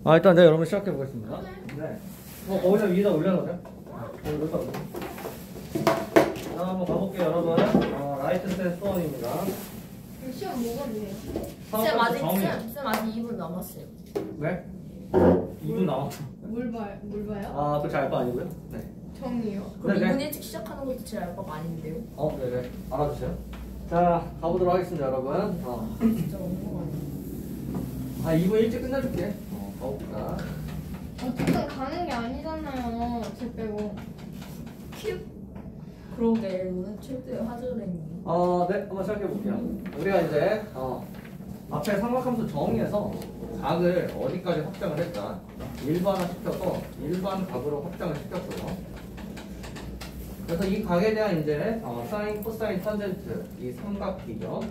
일단 네, 여러분 시작해 보겠습니다. 네. 거기다 위에다 올려놓으세요. 여기다 올려. 자, 한번 가볼게요, 여러분. 라이트 셋 수원입니다. 시험 뭐가 돼요? 쌤 아직 2분 남았어요. 네? 2분 남았어. 뭘 봐요? 그거 제 알바 아니고요? 네. 정이요. 그럼 네네. 2분 일찍 시작하는 것도 제 알바가 아닌데요? 네네. 알아주세요. 자, 가보도록 하겠습니다, 여러분. 진짜 엉망하네. 2분 일찍 끝내줄게. 가봅시다. 어쨌든 가는 게 아니잖아요. 제 빼고. 큐. 그러게 오늘 최대 하드랭이. 네, 한번 시작해 볼게요. 우리가 이제 앞에 삼각함수 정의에서 각을 어디까지 확장을 했다. 일반화 시켜서 일반 각으로 확장을 시켰어요. 그래서 이 각에 대한 이제 사인, 코사인, 탄젠트 이 삼각비죠.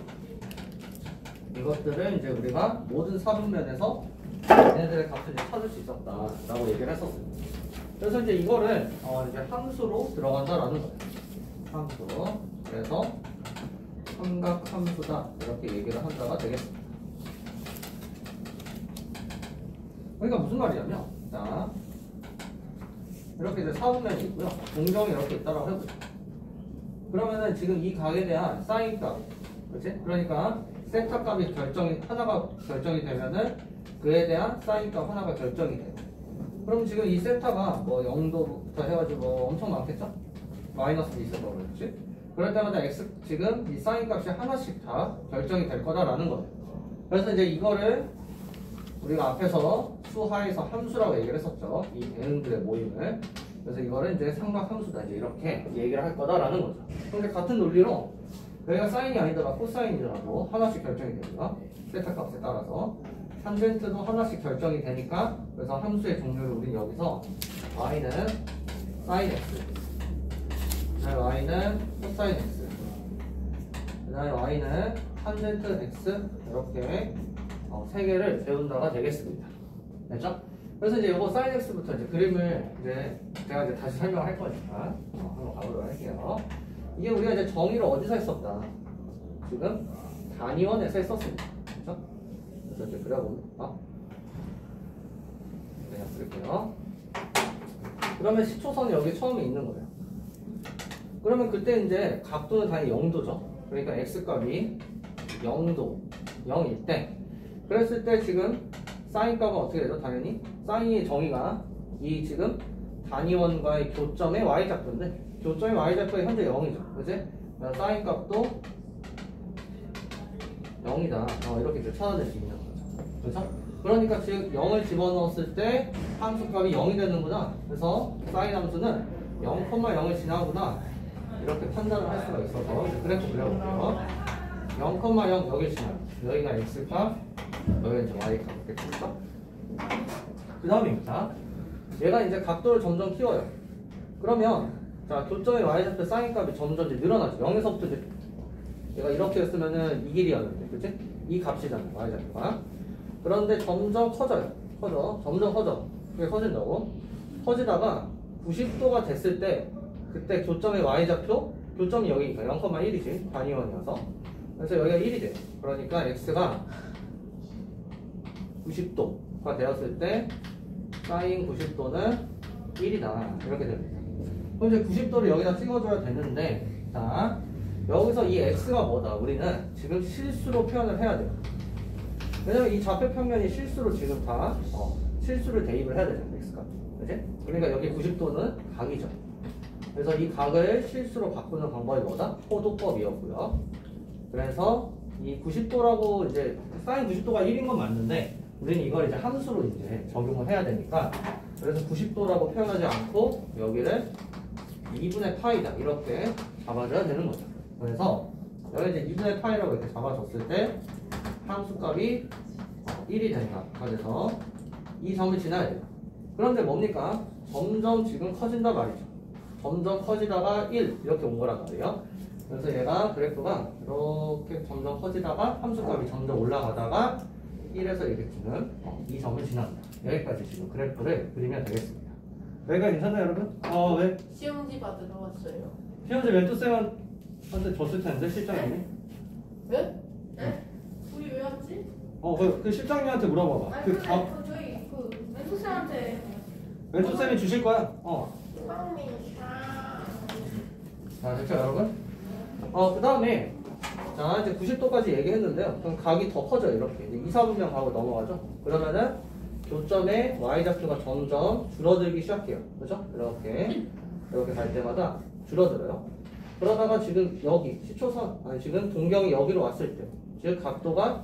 이것들을 이제 우리가 모든 사분면에서 얘네들의 값을 이제 찾을 수 있었다라고 얘기를 했었어요. 그래서 이제 이거를 이제 함수로 들어간다라는 거예요. 함수로. 그래서 삼각함수다 이렇게 얘기를 한다가 되겠습니다. 그러니까 무슨 말이냐면, 자 이렇게 이제 사분면이 있고요, 공정이 이렇게 있다라고 해보죠. 그러면은 지금 이 각에 대한 사인 값, 그렇지? 그러니까 세타 값이 하나가 결정이 되면은 그에 대한 사인 값 하나가 결정이 돼요. 그럼 지금 이 세타가 뭐 0도부터 해가지고 엄청 많겠죠? 마이너스도 있을 거고, 그렇지? 그럴 때마다 x 지금 이 사인 값이 하나씩 다 결정이 될 거다라는 거예요. 그래서 이제 이거를 우리가 앞에서 수하에서 함수라고 얘기를 했었죠. 이 대응들의 모임을. 그래서 이거를 이제 삼각함수다 이제 이렇게 얘기를 할 거다라는 거죠. 그런데 같은 논리로 여기가 사인이 아니더라도 코사인이더라도 하나씩 결정이 됩니다. 세타 값에 따라서. 탄젠트도 하나씩 결정이 되니까, 그래서 함수의 종류를 우린 여기서 y는 sin x, 그다음에 y는 코사인 x, 그다음에 y는 탄젠트 x 이렇게 세 개를 배운다가 되겠습니다. 됐죠? 그래서 이제 이거 sin x부터 이제 그림을 이제 제가 이제 다시 설명할 거니까 한번 가보도록 할게요. 이게 우리가 이제 정의를 어디서 했었다? 지금 단위원에서 했었습니다. 그렇죠? 그래서 이제 그려봅니다. 그냥 그릴게요. 그러면 시초선이 여기 처음에 있는 거예요. 그러면 그때 이제 각도는 당연히 0도죠. 그러니까 x값이 0도, 0일 때, 그랬을 때 지금 사인 값은 어떻게 되죠? 당연히 사인의 정의가 이 지금 단위원과의 교점의 y좌표인데, 교점의 y좌표가 현재 0이죠. 그치? 사인 값도 0이다. 이렇게 이제 찾아낼 수 있는 거죠. 그렇죠? 그러니까 즉 0을 집어넣었을 때 함수값이 0이 되는구나. 그래서 사인 함수는 0,0을 지나구나. 이렇게 판단을 할 수가 있어서 그래프 그려볼게요. 0,0 여기 지나요. 여기가 x값, 여기가 이제 y값 있겠죠? 그 다음입니다. 얘가 이제 각도를 점점 키워요. 그러면 자, 교점의 y좌표 사인 값이 점점 이제 늘어나죠. 0에서부터 이제 얘가 이렇게 했으면은 이 길이였는데, 그치? 이 값이잖아요, y좌표가. 그런데 점점 커져요. 점점 커져. 그게 커진다고. 커지다가 90도가 됐을 때, 그때 교점의 y좌표, 교점이 여기니까 0,1이지, 단위원이어서. 그래서 여기가 1이 돼요. 그러니까 x가 90도가 되었을 때, 사인 90도는 1이다. 이렇게 됩니다. 그럼 이제 90도를 여기다 찍어줘야 되는데, 자, 여기서 이 x가 뭐다? 우리는 지금 실수로 표현을 해야 돼요. 왜냐면 이 좌표 평면이 실수로 지금 다 실수를 대입을 해야 되잖아요, x값. 그치? 그러니까 여기 90도는 각이죠. 그래서 이 각을 실수로 바꾸는 방법이 뭐다? 호도법이었고요. 그래서 이 90도라고 이제 사인 90도가 1인 건 맞는데, 우리는 이걸 이제 함수로 이제 적용을 해야 되니까, 그래서 90도라고 표현하지 않고 여기를 2분의 파이다 이렇게 잡아줘야 되는 거죠. 그래서 여기 이제 2분의 파이라고 이렇게 잡아줬을 때 함수값이 1이 된다. 그래서 이 점을 지나야 돼요. 그런데 뭡니까? 점점 지금 커진다 말이죠. 점점 커지다가 1 이렇게 온 거란 말이에요. 그래서 얘가 그래프가 이렇게 점점 커지다가 함수값이 점점 올라가다가 1에서 이렇게 지금 이 점을 지납니다. 여기까지 지금 그래프를 그리면 되겠습니다. 여기가 괜찮나요, 여러분? 왜? 시험지 받으러 왔어요. 시험지 멘토쌤한테 줬을 텐데, 실장님이. 왜? 네? 우리 왜 왔지? 그 실장님한테 물어봐봐. 저희 왼쪽 쌤이 주실 거야. 자, 됐죠, 여러분? 그 다음에, 자, 이제 90도까지 얘기했는데요. 그럼 각이 더 커져요, 이렇게. 이제 2, 4분면 가고 넘어가죠? 그러면은, 교점의 y좌표가 점점 줄어들기 시작해요. 그죠? 이렇게 갈 때마다 줄어들어요. 그러다가 지금 여기, 시초선, 아니, 지금 동경이 여기로 왔을 때, 즉, 각도가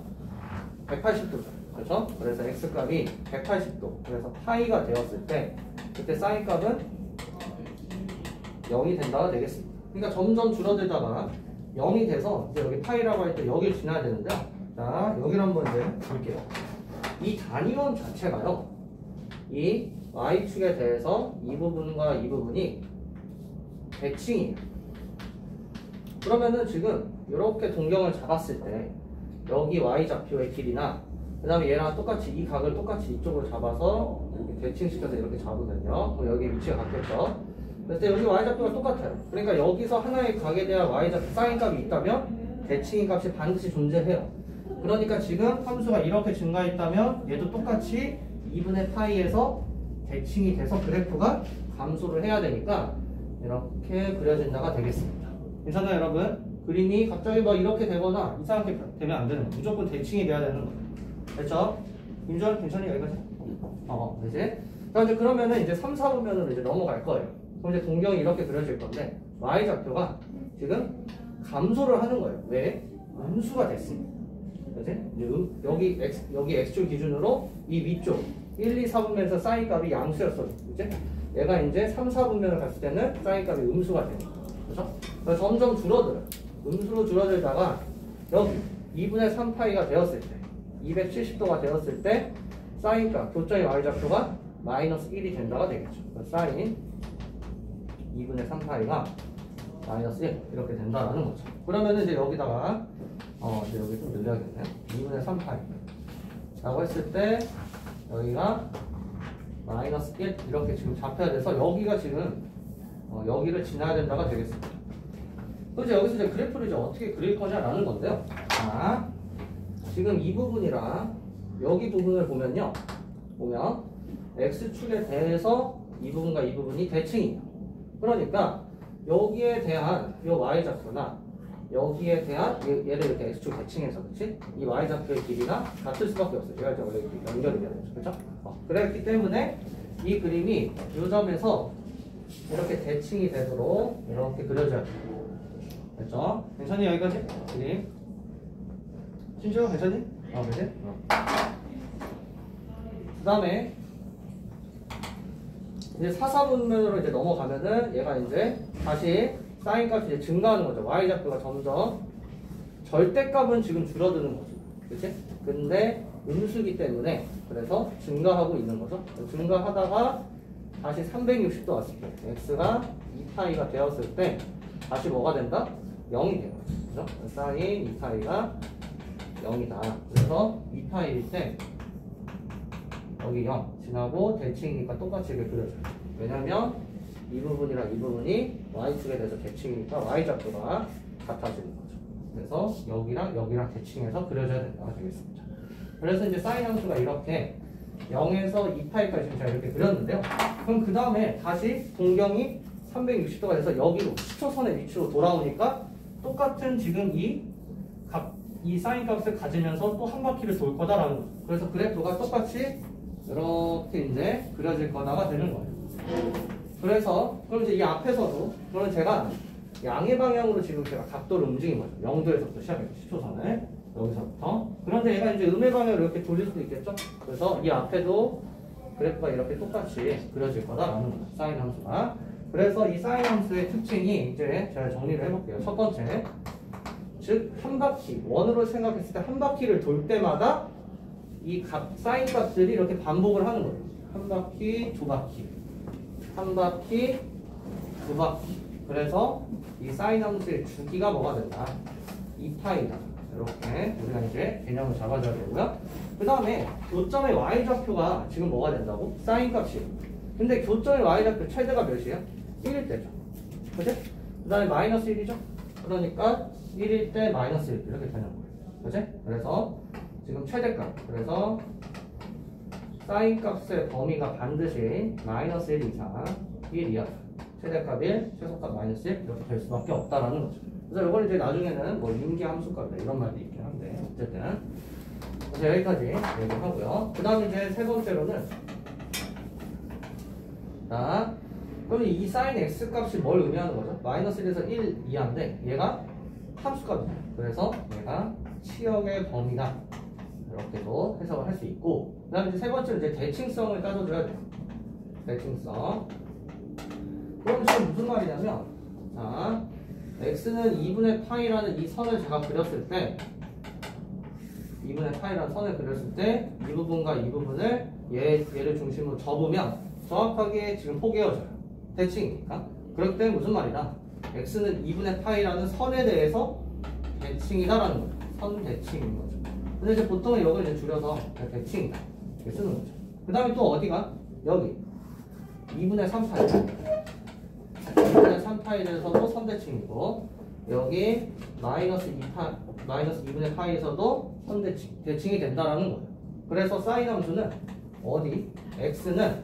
180도죠. 그렇죠? 그래서 x값이 180도. 그래서 파이가 되었을 때, 그때 사인 값은 0이 된다가 되겠습니다. 그러니까 점점 줄어들다가 0이 돼서 이제 여기 파이라고 할 때 여기를 지나야 되는데요. 자, 여기를 한번 이제 볼게요. 이 단위원 자체가요. 이 y축에 대해서 이 부분과 이 부분이 대칭이에요. 그러면은 지금 이렇게 동경을 잡았을 때 여기 y좌표의 길이나 그 다음에 얘랑 똑같이 이 각을 똑같이 이쪽으로 잡아서 이렇게 대칭시켜서 이렇게 잡으면요. 그럼 여기 위치가 같겠죠. 그래서 여기 y좌표가 똑같아요. 그러니까 여기서 하나의 각에 대한 y좌표 사인 값이 있다면 대칭인 값이 반드시 존재해요. 그러니까 지금 함수가 이렇게 증가했다면 얘도 똑같이 2분의 파이에서 대칭이 돼서 그래프가 감소를 해야 되니까 이렇게 그려진다가 되겠습니다. 괜찮아요, 여러분? 그림이 갑자기 뭐 이렇게 되거나 이상하게 되면 안 되는 거예요. 무조건 대칭이 돼야 되는 거예요. 됐죠? 임주환 괜찮니? 여기까지? 그지? 자, 이제 그러면은 이제 3, 4분면으로 이제 넘어갈 거예요. 그럼 이제 동경이 이렇게 그려질 건데, y좌표가 지금 감소를 하는 거예요. 왜? 음수가 됐습니다. 그지? 여기 x축 기준으로 이 위쪽 1, 2, 4분면에서 사인 값이 양수였어요. 그지? 얘가 이제 3, 4분면을 갔을 때는 사인 값이 음수가 되는 거예요. 그죠? 그래서 점점 줄어들어요. 음수로 줄어들다가 여기 2분의 3파이가 되었을 때 270도가 되었을 때 사인값, 교점의 y좌표가 마이너스 1이 된다가 되겠죠. 사인 2분의 3파이가 마이너스 1 이렇게 된다라는 거죠. 그러면은 이제 여기다가 이제 여기 좀 늘려야겠네요. 2분의 3파이 라고 했을 때 여기가 마이너스 1 이렇게 지금 잡혀야 돼서 여기가 지금 여기를 지나야 된다가 되겠습니다. 그래서 여기서 이제 그래프를 이제 어떻게 그릴 거냐라는 건데요. 자, 지금 이 부분이랑 여기 부분을 보면 x축에 대해서 이 부분과 이 부분이 대칭이에요. 그러니까 여기에 대한 이 y좌표나 여기에 대한 얘를 이렇게 x축 대칭해서 그렇지? 이 y좌표의 길이가 같을 수밖에 없어요. 얘가 이제 원래 이렇게 연결이 돼야 되죠. 그렇죠? 그랬기 때문에 이 그림이 이 점에서 이렇게 대칭이 되도록 이렇게 그려져야 돼요. 됐죠? 괜찮니? 여기까지? 그림 신주가 괜찮니? 그치? 그 다음에 이제 4, 4분면으로 이제 넘어가면은 얘가 이제 다시 사인 값이 이제 증가하는 거죠. y좌표가 점점 절대값은 지금 줄어드는 거죠. 그치? 근데 음수기 때문에 그래서 증가하고 있는 거죠. 증가하다가 다시 360도 왔을 때 x가 2파이가 되었을 때 다시 뭐가 된다? 0이 돼요. 그죠? 사인 2파이가 0이다. 그래서 2파이일 때 여기 0 지나고 대칭이니까 똑같이 이렇게 그려져요. 왜냐면 이 부분이랑 이 부분이 y축에 대해서 대칭이니까 y좌표가 같아지는 거죠. 그래서 여기랑 대칭해서 그려져야 된다가 되겠습니다. 그래서 이제 사인 함수가 이렇게 0에서 2파이까지 제가 이렇게 그렸는데요. 그럼 그 다음에 다시 동경이 360도가 돼서 여기로 시초선의 위치로 돌아오니까 똑같은 지금 이 사인 값을 가지면서 또 한 바퀴를 돌 거다라는 거죠. 그래서 그래프가 똑같이 이렇게 이제 그려질 거다가 되는 거예요. 그래서 그럼 이제 이 앞에서도 그러면 제가 양의 방향으로 지금 제가 각도를 움직인 거죠. 0도에서부터 시작해서 시초선을 여기서부터. 그런데 얘가 이제 음의 방향으로 이렇게 돌릴 수도 있겠죠. 그래서 이 앞에도 그래프가 이렇게 똑같이 그려질 거다라는 거죠. 사인 함수가. 그래서 이 사인 함수의 특징이 이제 제가 정리를 해볼게요. 첫 번째, 즉 한 바퀴 원으로 생각했을 때 한 바퀴를 돌 때마다 이 사인 값들이 이렇게 반복을 하는 거예요. 한 바퀴, 두 바퀴, 한 바퀴, 두 바퀴. 그래서 이 사인 함수의 주기가 뭐가 된다? 2파이다. 이렇게 우리가 이제 개념을 잡아줘야 되고요. 그 다음에 교점의 y좌표가 지금 뭐가 된다고? 사인 값이. 근데 교점의 y좌표 최대가 몇이에요? 1일 때죠. 그치? 그 다음에 마이너스 1이죠? 그러니까 1일 때 마이너스 1 이렇게 되는 거예요. 그치? 그래서 지금 최대값. 그래서 사인 값의 범위가 반드시 마이너스 1 이상 1이야. 최대값 1, 최소값 마이너스 1 이렇게 될 수밖에 없다라는 거죠. 그래서 이걸 이제 나중에는 뭐 인기 함수값이다 이런 말도 있긴 한데 어쨌든 그래서 여기까지 얘기하고요. 그 다음에 이제 세 번째로는 자 그럼 이 사인 x 값이 뭘 의미하는 거죠? 마이너스 1에서 1 이하인데 얘가 함수값이죠. 그래서 얘가 치역의 범위다 이렇게도 해석을 할 수 있고 그 다음에 이제 세 번째로 이제 대칭성을 따져줘야 돼요. 대칭성. 그럼 지금 무슨 말이냐면 자 x는 2분의 파이라는 이 선을 제가 그렸을 때 2분의 파이라는 선을 그렸을 때 이 부분과 이 부분을 얘를 중심으로 접으면 정확하게 지금 포개어져요. 대칭이니까. 그렇기 때문에 무슨 말이다? x는 2분의 파이라는 선에 대해서 대칭이다라는 거예요. 선 대칭인 거죠. 근데 이제 보통은 이걸 이제 줄여서 대칭이다 이렇게 쓰는 거죠. 그 다음에 또 어디가? 여기 2분의 3파이 2분의 3파이에서도 선대칭이고 여기 마이너스 2분의 파이에서도 선대칭이 된다라는 거예요. 그래서 사인 함수는 어디? x는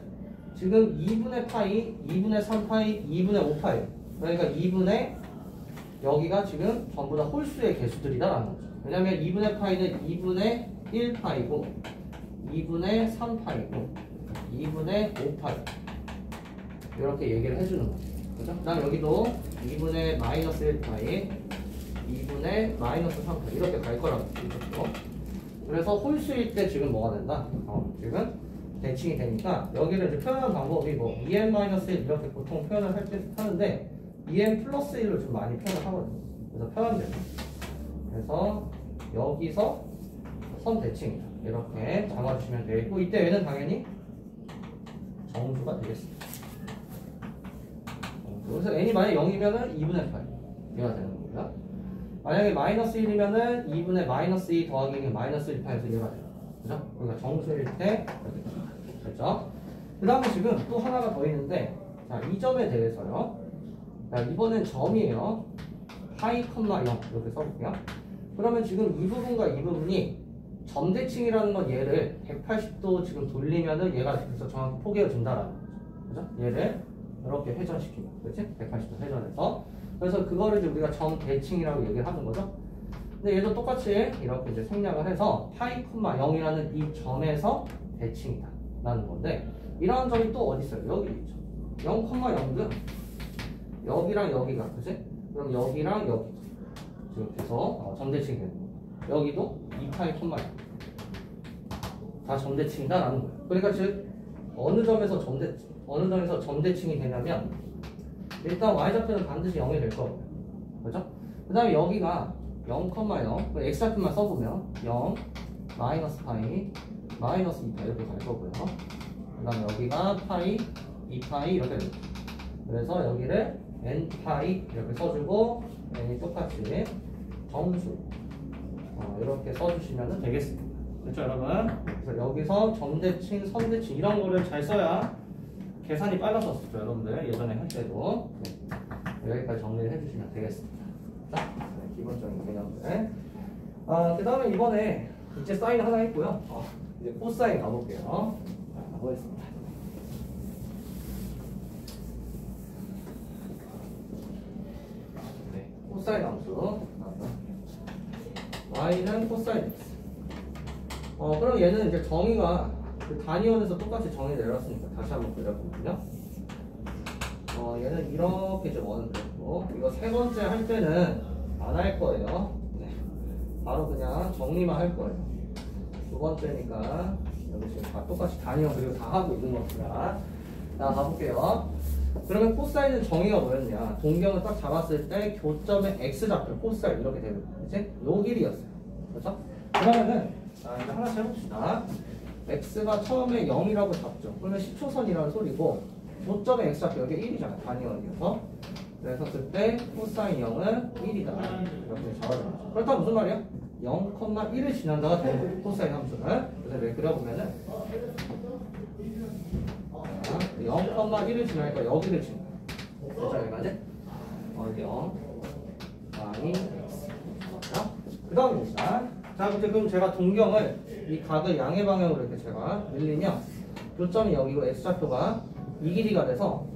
지금 2분의 파이, 2분의 3파이, 2분의 5파이 그러니까 2분의 여기가 지금 전부 다 홀수의 개수들이다라는 거죠. 왜냐면 2분의 파이는 2분의 1파이고 2분의 3파이고 2분의 5파이 이렇게 얘기를 해주는 거죠. 그죠? 그 다음 여기도 2분의 마이너스 1파이 2분의 마이너스 3파이 이렇게 갈 거라고 이것도. 그래서 홀수일 때 지금 뭐가 된다? 지금 대칭이 되니까 여기를 이제 표현하는 방법이 뭐 2n-1 이렇게 보통 표현을 할 때 하는데 2n 플러스 1로 좀 많이 표현을 하거든요. 그래서 표현돼요. 그래서 여기서 선 대칭이다. 이렇게 잡아주시면 되고 이때 얘는 당연히 정수가 되겠습니다. 그래서 n이 만약에 0이면은 2분의 8 얘가 되는 거고요. 만약에 마이너스 1이면은 2분의 마이너스 2 더하기 마이너스 1파에서 얘가 돼요. 그죠? 그러니까 정수일 때 이렇게 됐죠? 그 다음에 지금 또 하나가 더 있는데 자, 이 점에 대해서요. 자, 이번엔 점이에요. 파이, 0 이렇게 써볼게요. 그러면 지금 이 부분과 이 부분이 점대칭이라는 건 얘를 180도 지금 돌리면은 얘가 그래서 정확히 포개어 준다라는 거죠. 그죠? 얘를 이렇게 회전시키면, 그렇지? 180도 회전해서. 그래서 그거를 이제 우리가 점대칭이라고 얘기를 하는 거죠. 근데 얘도 똑같이 이렇게 이제 생략을 해서 파이, 0이라는 이 점에서 대칭이다. 라는 건데, 이러한 점이 또 어디 있어요? 여기 있죠. 0,0도 여기랑 여기가, 그치? 그럼 여기랑 여기. 지금 계속 점대칭이 되는 거예요. 여기도 2파이, 0 다 점대칭이다. 라는 거예요. 그러니까 즉, 어느 점에서 점대칭이 되냐면, 일단 y좌표는 반드시 0이 될 거고요. 그죠? 그 다음에 여기가 0,0, x좌표만 써보면 0, 마이너스 파이, 마이너스 2파이 이렇게 갈 거고요. 그 다음에 여기가 파이, 2파이 이렇게 됩니다. 그래서 여기를 n파이 이렇게 써주고 n이 똑같이 정수 이렇게 써주시면 되겠습니다. 그렇죠 여러분? 그래서 여기서 점대칭, 선대칭 이런 거를 잘 써야 계산이 빨라졌었죠 여러분들 예전에 할 때도. 네. 여기까지 정리를 해주시면 되겠습니다. 자, 네, 기본적인 개념들. 그 다음에 이번에 이제 사인 하나 했고요. 이제 코사인 가볼게요. 자, 가보겠습니다. 네, 코사인 함수. y는 코사인 x. 그럼 얘는 이제 정의가 그 단위원에서 똑같이 정의 내렸으니까 다시 한번 그려보면요. 얘는 이렇게 좀 원을 그렸고 이거 세 번째 할 때는 안 할 거예요. 네. 바로 그냥 정리만 할 거예요. 두 번째니까 여기 지금 다 똑같이 단위원 그리고 다 하고 있는 겁니다. 자 가볼게요. 그러면 코사인은 정의가 뭐였냐? 동경을 딱 잡았을 때 교점의 x좌표 코사인 이렇게 되는 거죠. 그치? 요 길이였어요. 그렇죠? 그러면은 이제 하나씩 해봅시다. x가 처음에 0이라고 잡죠. 그러면 10초선이라는 소리고 교점의 x좌표 여기 1이잖아. 단위원이어서. 그래서 그때 코사인 0은 1이다. 이렇게 잡아줍니다. 그렇다면 무슨 말이야? 0,1을 지난다가 되는 거예요. 코사인 함수는. 그래서 이렇게 그려보면은 0,1을 지나니까 여기를 지나. 그렇죠? 여기까지? 0 많이 x. 그 다음입니다. 자, 이제 그럼 제가 동경을 이 각을 양의 방향으로 이렇게 제가 늘리면 교점이 여기고 x좌표가 이 길이가 돼서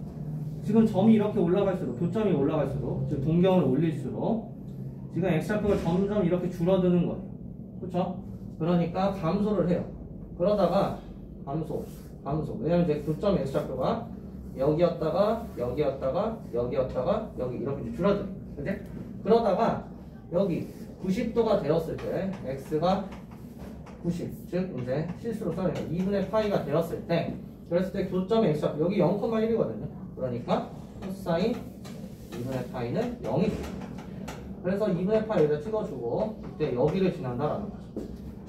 지금 점이 이렇게 올라갈수록 교점이 올라갈수록 즉 동경을 올릴수록 지금 x좌표가 점점 이렇게 줄어드는 거예요. 그렇죠? 그러니까 감소를 해요. 그러다가 감소. 왜냐면 이제 교점 x좌표가 여기였다가 여기였다가 여기였다가 여기 이렇게 이제 줄어들어요. 그지? 그러다가 여기 90도가 되었을 때 x가 90, 즉 이제 실수로 써니까 2분의 파이가 되었을 때 그랬을 때 교점 x좌표 여기 0,1이거든요. 그러니까 코사인 2분의 파이는 0이 돼요. 그래서 2분의 파이 여기다 찍어주고 이때 여기를 지난다라는 거죠.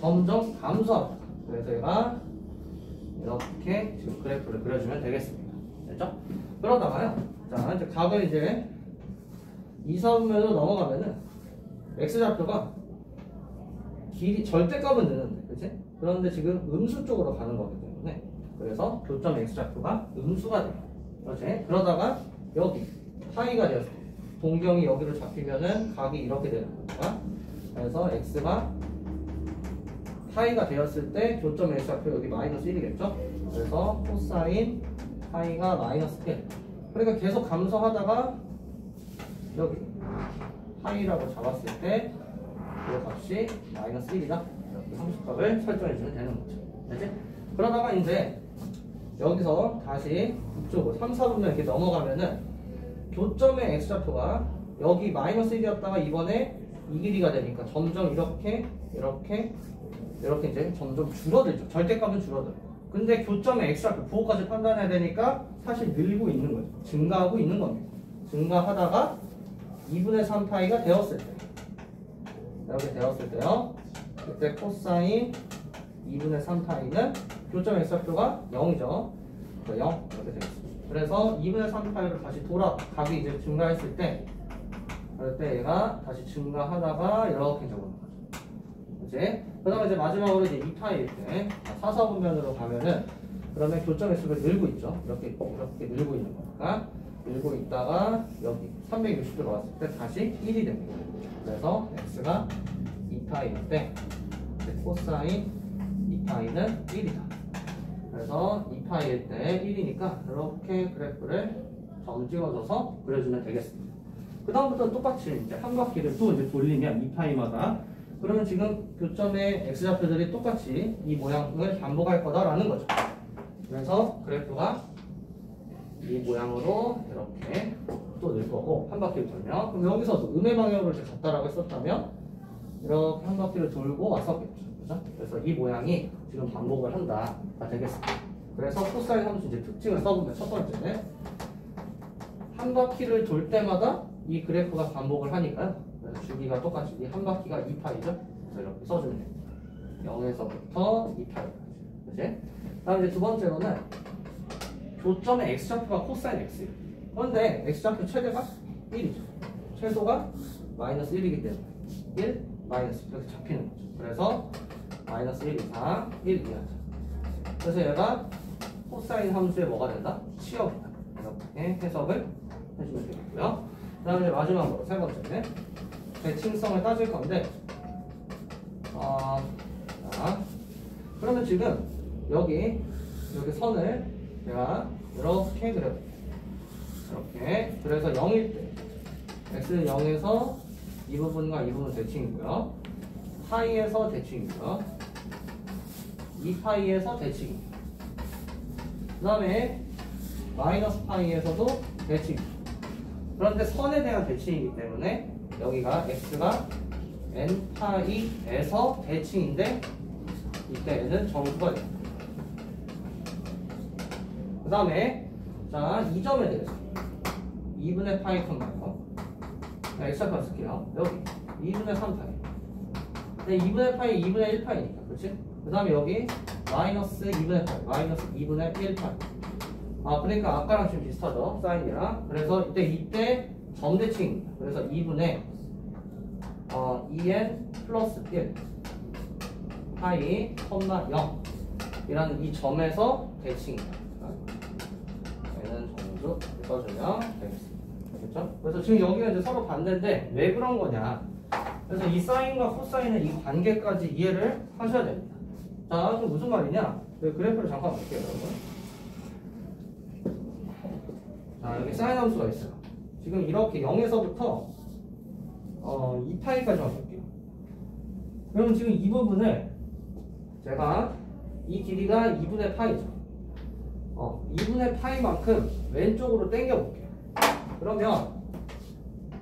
점점 감소하고 그래서 얘가 이렇게 지금 그래프를 그려주면 되겠습니다. 됐죠? 그러다가요. 자, 이제 각을 이제 2, 4분면으로 넘어가면은 x좌표가 길이 절대값은 느는데, 그치? 그런데 지금 음수 쪽으로 가는 거기 때문에 그래서 교점 x좌표가 음수가 돼요. 그렇지? 그러다가 여기 파이가 되었을 때 동경이 여기로 잡히면은 각이 이렇게 되는 거니까 그래서 x가 파이가 되었을 때 교점 x좌표 여기 마이너스 1이겠죠? 그래서 코사인 파이가 마이너스 1. 그러니까 계속 감소하다가 여기 파이라고 잡았을 때 이 값이 마이너스 1이다. 이렇게 함수값을 설정해주면 되는 거죠. 알지? 그러다가 이제 여기서 다시 이쪽으로 3, 4분면 이렇게 넘어가면은 교점의 x좌표가 여기 마이너스 1이었다가 이번에 이 길이가 되니까 점점 이렇게 이제 점점 줄어들죠. 절대값은 줄어들어요. 근데 교점의 x좌표 부호까지 판단해야 되니까 사실 늘고 있는 거죠. 증가하고 있는 겁니다. 증가하다가 2분의 3파이가 되었을 때 이렇게 되었을 때요. 그때 코사인 2분의 3파이는 교점 x좌표가 0이죠. 0 이렇게 되겠습니다. 그래서 2분의 3파이로 다시 각이 이제 증가했을 때 그럴 때 얘가 다시 증가하다가 이렇게 적어놓는 거죠. 그치? 그 다음에 이제 마지막으로 이제 2파이일 때 4, 4분면으로 가면은 그러면 교점 x좌표 늘고 있죠. 이렇게 늘고 있는 거니까 늘고 있다가 여기 360도로 왔을 때 다시 1이 됩니다. 그래서 x가 2파이일 때 코사인 2파이는 1이다. 그래서 2파이일 때 1이니까 이렇게 그래프를 점 찍어줘서 그려주면 되겠습니다. 그 다음부터는 똑같이 이제 한 바퀴를 또 이제 돌리면 2파이마다 그러면 지금 교점의 x좌표들이 똑같이 이 모양을 반복할 거다라는 거죠. 그래서 그래프가 이 모양으로 이렇게 또 늘 거고 한 바퀴를 돌면 그럼 여기서도 음의 방향으로 이제 갔다라고 했었다면 이렇게 한 바퀴를 돌고 왔었겠죠. 그죠? 그래서 이 모양이 지금 반복을 한다가 되겠습니다. 그래서 코사인 함수 이제 특징을 써보면 첫 번째는 한 바퀴를 돌 때마다 이 그래프가 반복을 하니까요. 그래서 주기가 똑같이 이 한 바퀴가 2파이죠. 그래서 이렇게 써주면 됩니다. 0에서부터 2파이까지. 그치? 다음 이제 두 번째로는 교점의 x좌표가 코사인 x예요. 그런데 x좌표 최대가 1이죠. 최소가 마이너스 1이기 때문에 1, 마이너스 이렇게 잡히는 거죠. 그래서 마이너스 1 이상 1 이하죠. 그래서 얘가 코사인 함수에 뭐가 된다? 치역이다. 이렇게 해석을 해주면 되겠고요. 그 다음에 마지막으로 세 번째는 대칭성을 따질 건데 자, 그러면 지금 여기 선을 제가 이렇게 그려볼게요. 이렇게 그래서 0일 때 x는 0에서 이 부분과 이 부분 대칭이고요. 파이에서 대칭이고요. 2파이에서 대칭입니다. 그 다음에 마이너스 파이에서도 대칭입니다. 그런데 선에 대한 대칭이기 때문에 여기가 x가 n파이에서 대칭인데 이때 n은 정수가 됩니다. 그 다음에 자, 이 점에 대해서 2분의 파이 컴마요. x좌표 쓸게요. 여기 2분의 3파이. 근데 2분의 파이 2분의 1파이니까 그렇지? 그 다음에 여기 마이너스 2분의 파이 마이너스 2분의 1파이. 그러니까 아까랑 좀 비슷하죠? 사인이랑. 그래서 이때 점대칭입니다. 그래서 2분의 2n 플러스 1 파이 컴마 0 이라는 이 점에서 대칭입니다. 얘는 정수 써주면 되겠습니다. 알겠죠? 그래서 지금 여기가 이제 서로 반대인데 왜 그런 거냐? 그래서 이 사인과 코사인의 이 관계까지 이해를 하셔야 됩니다. 자, 그럼 무슨 말이냐? 그래프를 잠깐 볼게요, 여러분. 자, 여기 사인 함수가 있어요. 지금 이렇게 0에서부터 2파이까지만 볼게요. 그러면 지금 이 부분을 제가 이 길이가 2분의 파이죠. 2분의 파이만큼 왼쪽으로 당겨 볼게요. 그러면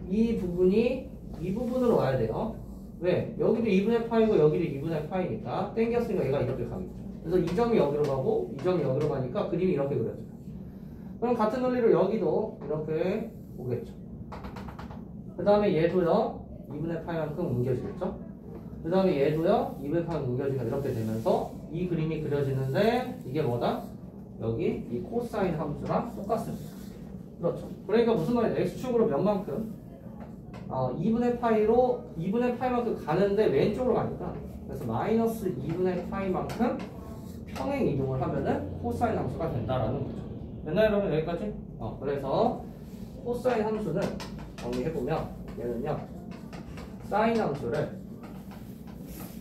이 부분이 이 부분으로 와야 돼요. 왜? 여기도 2분의 파이고 여기도 2분의 파이니까 당겼으니까 얘가 이렇게 가겠죠. 그래서 이 점이 여기로 가고 이 점이 여기로 가니까 그림이 이렇게 그려져요. 그럼 같은 논리로 여기도 이렇게 오겠죠. 그 다음에 얘도요 2분의 파이만큼 옮겨지겠죠. 그 다음에 얘도요 2분의 파이만큼 옮겨지니까 이렇게 되면서 이 그림이 그려지는데 이게 뭐다? 여기 이 코사인 함수랑 똑같습니다. 그렇죠. 그러니까 무슨 말이냐? x축으로 몇 만큼 2분의 파이만큼 가는데 왼쪽으로 가니까 그래서 마이너스 2분의 파이만큼 평행 이동을 하면은 코사인 함수가 된다라는 거죠. 됐나요 여러분? 여기까지? 그래서 코사인 함수는 정리해보면 얘는요 사인 함수를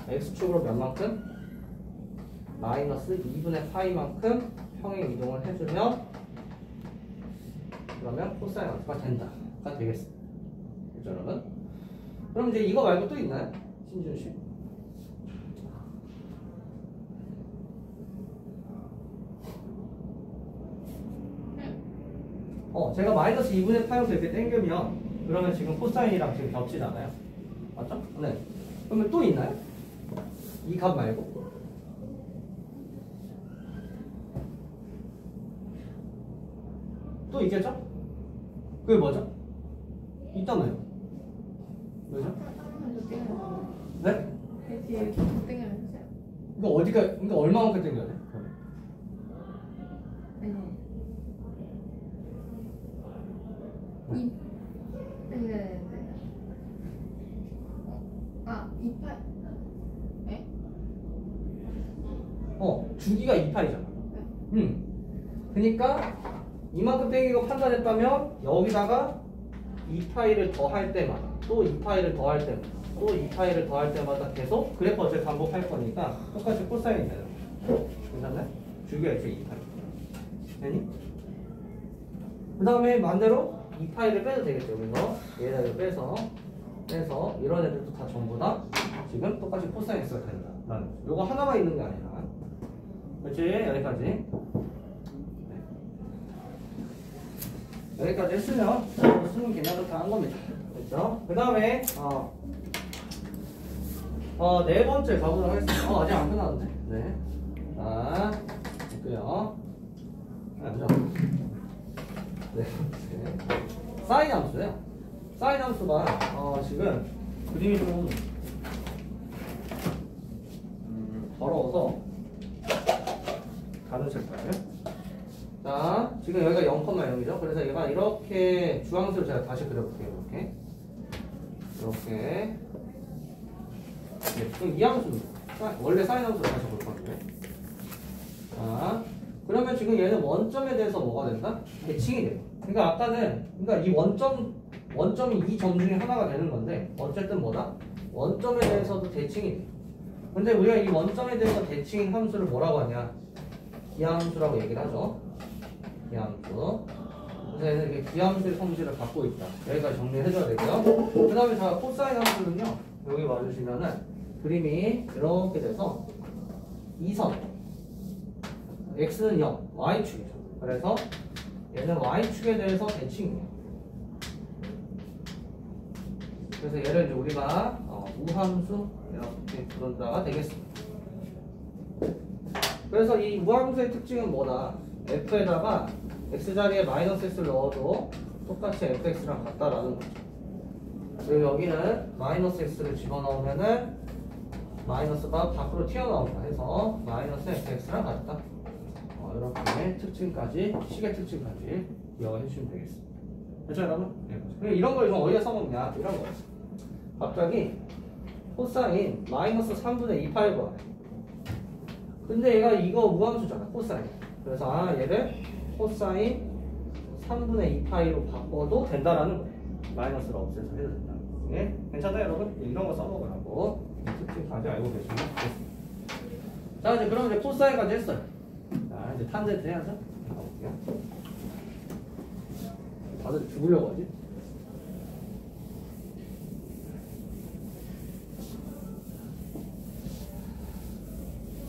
x축으로 몇 만큼? 마이너스 2분의 파이만큼 평행 이동을 해주면 그러면 코사인 함수가 된다가 되겠습니다. 그렇죠 여러분? 그럼 이제 이거 말고 또 있나요? 신준씨? 제가 마이너스 2분의 파이만큼 이렇게 당기면 그러면 지금 코사인이랑 지금 겹치잖아요. 맞죠? 네. 그러면 또 있나요? 이 값 말고? 또 있겠죠? 그게 뭐죠? 있다며요. 왜죠? 네? 뒤에 땡겨주세요. 이거 이거 얼마만큼 당겨야 돼? 이 네. 아, 28. 에? 주기가 2파이잖아. 그러니까 이만큼 땡기고 판단했다면 여기다가 2파이를 더할 때마다 또 2파이를 더할 때마다 또 2파이를 더할 때마다 계속 그래프 어차피 반복할 거니까 똑같이 코사인이 되는 거죠. 괜찮나요? 주기가 이제 2파이. 되니? 그 다음에 반대로 2파이를 빼도 되겠죠. 그래서 얘를 빼서 이런 애들도 다 전부 다 지금 똑같이 코사인 x가 된다. 요거 하나만 있는 게 아니라 그렇지? 여기까지. 네. 여기까지 했으면 수능 개념을 다 한 겁니다. 됐죠? 그 다음에 네 번째 가보도록 하겠습니다. 아직 안 끝났는데. 네. 자, 됐고요. 그죠? 네. 사인 함수예요. 사인 함수가 지금 그림이 좀 더러워서 다른 색깔. 자, 지금 여기가 0,0이죠. 그래서 얘가 이렇게 주황색으로 제가 다시 그려볼게요. 이렇게. 네, 그럼 이 함수는 원래 사인 함수로 다시 볼 건데. 자, 그러면 지금 얘는 원점에 대해서 뭐가 된다? 대칭이 돼요. 그러니까 아까는 이 원점이 이 점 중에 하나가 되는 건데 어쨌든 뭐다? 원점에 대해서도 대칭이 돼요. 근데 우리가 이 원점에 대해서 대칭인 함수를 뭐라고 하냐? 기하함수라고 얘기를 하죠. 기하함수. 그래서 얘는 이렇게 기하함수의 성질을 갖고 있다. 여기까지 정리해줘야 되고요. 그 다음에 자 코사인 함수는요. 여기 와주시면은 그림이 이렇게 돼서 2선 x는 0, y축이죠. 그래서 얘는 y축에 대해서 대칭이에요. 그래서 얘를 이제 우리가 우함수 이렇게 부른다가 되겠습니다. 그래서 이 우함수의 특징은 뭐다? f에다가 x자리에 마이너스 x를 넣어도 똑같이 fx랑 같다라는 거죠. 그리고 여기는 마이너스 x를 집어넣으면은 마이너스가 밖으로 튀어나온다 해서 마이너스 fx랑 같다. 이렇게 특징까지, 식의 특징까지 기억을 해주시면 되겠습니다. 그렇죠 여러분? 네. 이런 걸 좀 어디에 써먹냐? 이런 거예요. 갑자기 코사인 마이너스 3분의 2파이가 와요. 근데 얘가 이거 무함수잖아, 코사인. 그래서 얘를 코사인 3분의 2파이로 바꿔도 된다라는 거예요. 마이너스를 없애서 해도 된다. 네? 괜찮아요 여러분? 이런 거 써먹으라고 특징까지 알고 계시면 좋겠습니다. 자 자, 이제 그럼 이제 코사인까지 했어요. 자, 이제 탄젠트 해야죠. 가볼게요. 다들 죽으려고 하지?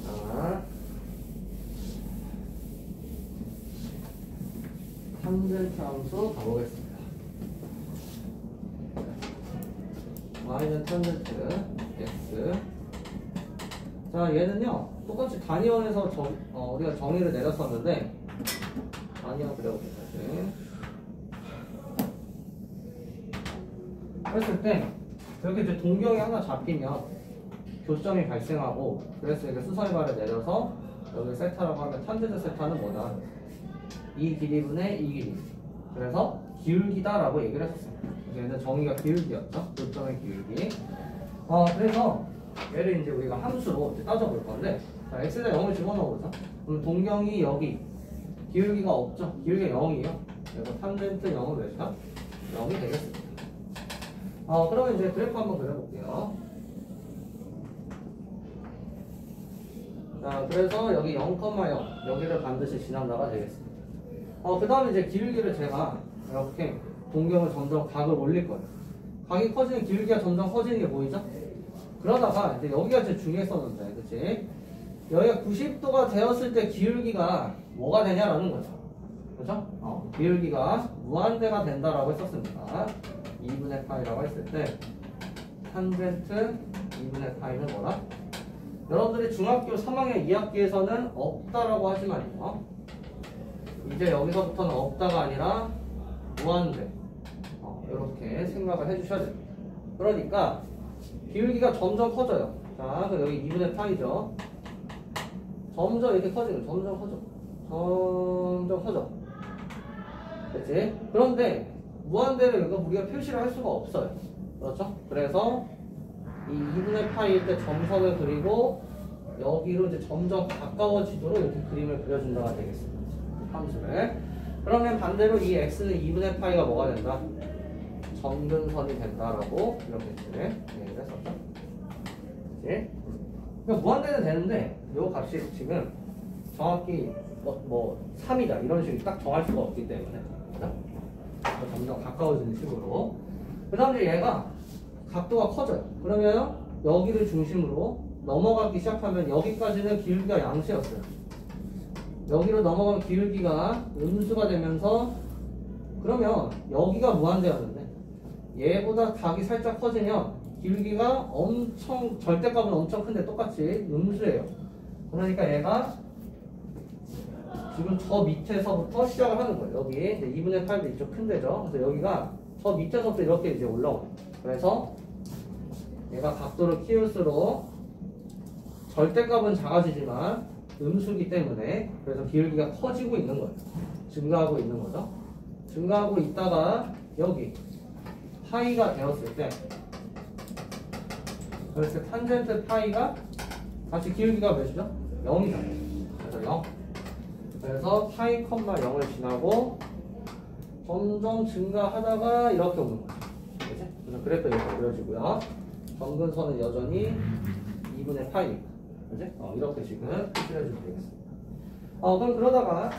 자, 탄젠트 함수 가보겠습니다. y는 탄젠트 x. 자, 얘는요 똑같이 단위원에서 우리가 정의를 내렸었는데, 단위원 그려볼게요. 했을 때 이렇게 이제 동경이 하나 잡히면 교점이 발생하고, 그래서 이렇게 수선발을 내려서 여기 세타라고 하면 탄젠트 세타는 뭐다? 이 길이분의 이 길이. 그래서 기울기다라고 얘기를 했었습니다. 얘는 정의가 기울기였죠. 교점의 기울기. 그래서 얘를 이제 우리가 함수로 이제 따져볼 건데, 자, x에다 0을 집어넣어보자. 그럼 동경이 여기 기울기가 없죠. 기울기가 0이에요. 그래서 탄젠트 0은 몇이다? 0이 되겠습니다. 그러면 이제 그래프 한번 그려볼게요. 자, 그래서 여기 0,0 여기를 반드시 지난다가 되겠습니다. 그 다음에 이제 기울기를 제가 이렇게 동경을 점점 각을 올릴 거예요. 각이 커지는, 기울기가 점점 커지는 게 보이죠? 그러다가 이제 여기가 제일 중요했었는데, 그치? 여기가 90도가 되었을 때 기울기가 뭐가 되냐라는 거죠. 그죠? 기울기가 무한대가 된다라고 했었습니다. 2분의 파이라고 했을 때 탄젠트 2분의 파이는 뭐라? 여러분들이 중학교 3학년 2학기에서는 없다라고 하지만요, 이제 여기서부터는 없다가 아니라 무한대, 이렇게 생각을 해주셔야 됩니다. 그러니까 기울기가 점점 커져요. 자, 그럼 여기 2분의 파이죠. 점점 이렇게 커지는, 점점 커져. 그치? 그런데 무한대를 우리가 표시를 할 수가 없어요. 그렇죠? 그래서 이 2분의 파이일 때 점선을 그리고 여기로 이제 점점 가까워지도록 이렇게 그림을 그려준다가 되겠습니다. 함수를. 그러면 반대로 이 x는 2분의 파이가 뭐가 된다? 점근선이 된다라고 이렇게 얘기를 했었죠. 그치? 그러니까 무한대는 되는데 요 값이 지금 정확히 뭐 3이다 이런 식으로 딱 정할 수가 없기 때문에, 그죠? 점점 가까워지는 식으로. 그 다음에 얘가 각도가 커져요. 그러면 여기를 중심으로 넘어가기 시작하면 여기까지는 기울기가 양수였어요. 여기로 넘어가면 기울기가 음수가 되면서, 그러면 여기가 무한대였는데 얘보다 각이 살짝 커지면 기울기가 엄청, 절대값은 엄청 큰데 똑같이 음수예요. 그러니까 얘가 지금 저 밑에서부터 시작을 하는 거예요. 여기 이제 2분의 8도 이쪽 큰 데죠. 그래서 여기가 저 밑에서부터 이렇게 이제 올라와요. 그래서 얘가 각도를 키울수록 절대값은 작아지지만 음수기 때문에, 그래서 기울기가 커지고 있는 거예요. 증가하고 있는 거죠. 증가하고 있다가 여기 파이가 되었을 때, 그래서 탄젠트 파이가 다시 기울기가 몇이죠? 0이잖아요. 그래서 0. 그래서 파이 컴마 0을 지나고 점점 증가하다가 이렇게 오는 거죠. 그치? 그래서 그래프 이렇게 그려지고요. 점근선은 여전히 2분의 파이. 그치? 이렇게 지금 표시를 해주면 되겠습니다. 그럼 그러다가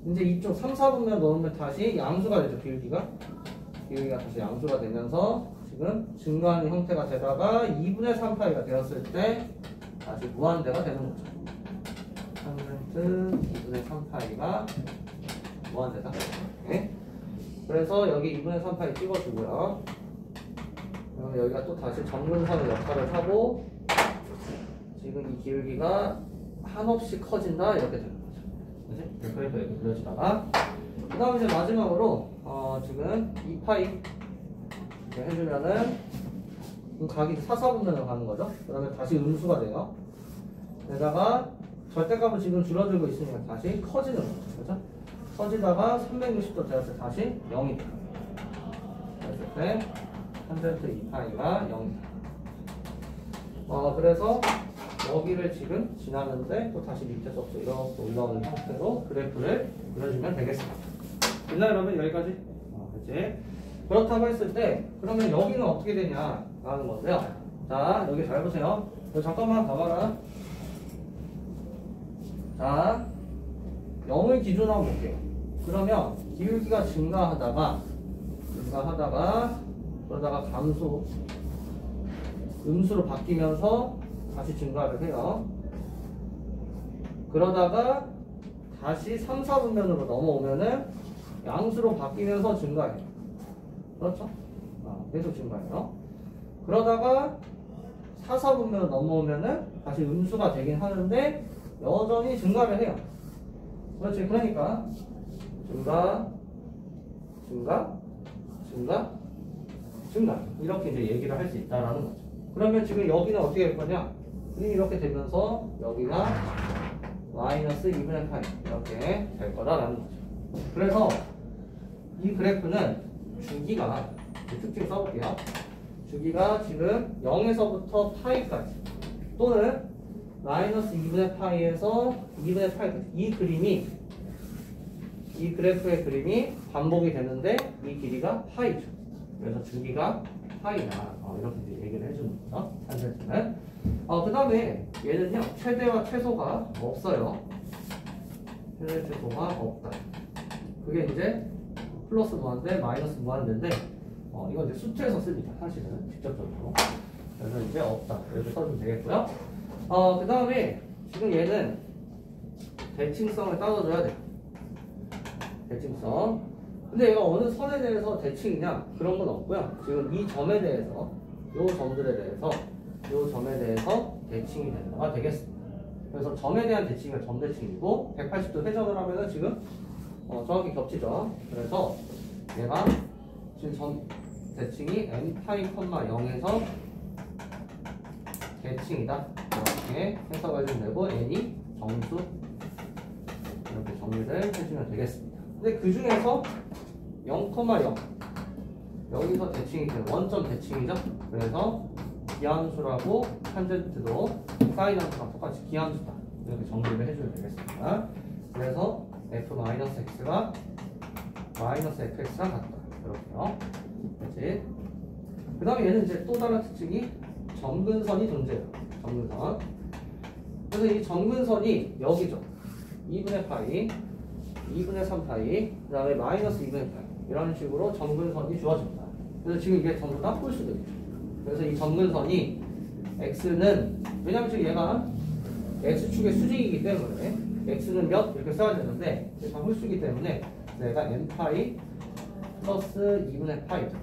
이제 이쪽 3, 4분면 넣으면 다시 양수가 되죠. 기울기가 다시 양수가 되면서 지금 증가하는 형태가 되다가 2분의 3파이가 되었을 때 다시 무한대가 되는 거죠. 탄젠트 2분의 3파이가 무한대다. 네? 그래서 여기 2분의 3파이 찍어주고요. 그럼 여기가 또 다시 점근선의 역할을 하고 지금 이 기울기가 한없이 커진다 이렇게 되는 거죠. 그치? 그래서 이렇게 그려지다가 그 다음에 이제 마지막으로 지금 2파이 이렇게 해주면은 각이 4, 4분면으로 가는 거죠. 그러면 다시 음수가 돼요. 게다가 절대값은 지금 줄어들고 있으니까 다시 커지는 거죠. 그죠? 커지다가 360도 되었을 때 다시 0이 돼요. 그랬을 때 탄젠트 2파이가 0이다. 그래서 여기를 지금 지나는데 또 다시 밑에서부터 이렇게 올라오는 형태로 그래프를 그려주면 되겠습니다. 됐나요, 여러분? 여기까지? 그치? 그렇다고 했을 때 그러면 여기는 어떻게 되냐 라는 건데요. 자, 여기 잘 보세요. 잠깐만 봐봐라. 자, 0을 기준으로 한번 볼게요. 그러면 기울기가 증가하다가 그러다가 감소 음수로 바뀌면서 다시 증가를 해요. 그러다가 다시 3, 4분면으로 넘어오면은 양수로 바뀌면서 증가해요. 그렇죠? 계속 증가해요. 그러다가 4, 4분면으로 넘어오면은 다시 음수가 되긴 하는데 여전히 증가를 해요. 그렇지? 그러니까 증가 이렇게 이제 얘기를 할 수 있다라는 거죠. 그러면 지금 여기는 어떻게 될 거냐? 이렇게 되면서 여기가 마이너스 2분의 파이 이렇게 될 거다라는 거죠. 그래서 이 그래프는 주기가 특징 써볼게요. 주기가 지금 0에서부터 파이까지 또는 마이너스 2분의 파이에서 2분의 파이까지 이 그래프의 그림이 반복이 되는데 이 길이가 파이죠. 그래서 주기가 파이다. 이렇게 이제 얘기를 해주는 거죠. 탄젠트는. 그 다음에 얘는요, 최대와 최소가 없어요. 최대 최소가 없다. 그게 이제 플러스 무한대, 마이너스 무한대인데, 이건 이제 수트에서 씁니다. 사실은 직접적으로. 그래서 이제 없다. 이렇게 써주면 되겠고요. 그 다음에 지금 얘는 대칭성을 따져줘야 돼요. 대칭성. 근데 얘가 어느 선에 대해서 대칭이냐 그런 건 없고요. 지금 이 점에 대해서 요 점들에 대해서 요 점에 대해서 대칭이 된다가 되겠습니다. 그래서 점에 대한 대칭이 점 대칭이고 180도 회전을 하면은 지금 정확히 겹치죠. 그래서 얘가 지금 점 대칭이 n파이, 0에서 대칭이다. 이렇게 해석을 좀 내고 n이 정수 이렇게 정리를 해주면 되겠습니다. 근데 그 중에서 0,0 여기서 대칭이 돼요. 원점 대칭이죠. 그래서 기함수라고 탄젠트도 사인 함수랑 똑같이 기함수다. 이렇게 정리를 해주면 되겠습니다. 그래서 f-x가 마이너스 fx랑 같다. 이렇게요. 그렇지? 그 다음에 얘는 이제 또 다른 특징이 점근선이 존재해요. 점근선. 그래서 이 점근선이 여기죠. 2분의 파이, 2분의 3파이, 그 다음에 마이너스 2분의 파이. 이런 식으로 점근선이 주어집니다. 그래서 지금 이게 전부 다 홀수들이죠. 그래서 이 점근선이 x는, 왜냐면 지금 얘가 x축의 수직이기 때문에 x는 몇? 이렇게 써야 되는데 다 홀수이기 때문에 내가 n파이 플러스 2분의 파이죠.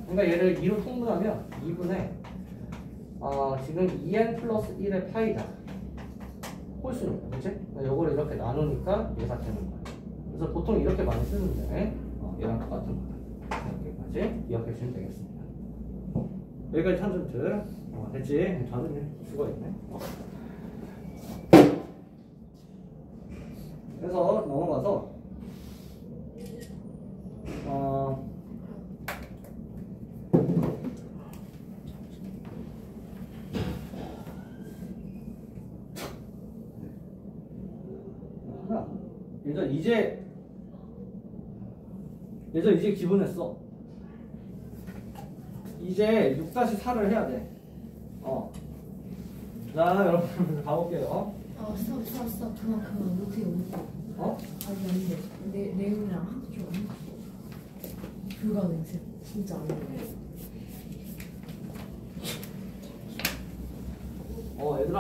그러니까 얘를 2로 통분하면 2분의 지금 2n 플러스 1의 파이다. 홀수입니다. 그치? 요거를 이렇게 나누니까 얘가 되는 거예요. 그래서 보통 이렇게 많이 쓰는데 얘랑 똑같은 거다. 이렇게까지 기억해 주시면 되겠습니다. 여기까지 탄젠트. 됐지? 자전이 죽어있네. 그래서 넘어가서 예전 이제 기본했어. 이제 6-4를 해야 돼. 자, 여러분 가볼게요. 스톱. 그만. 못해. 아니, 아닌데. 내용이랑 하도 좀 안 맞어. 불가능, 진짜 안 돼. 얘들아.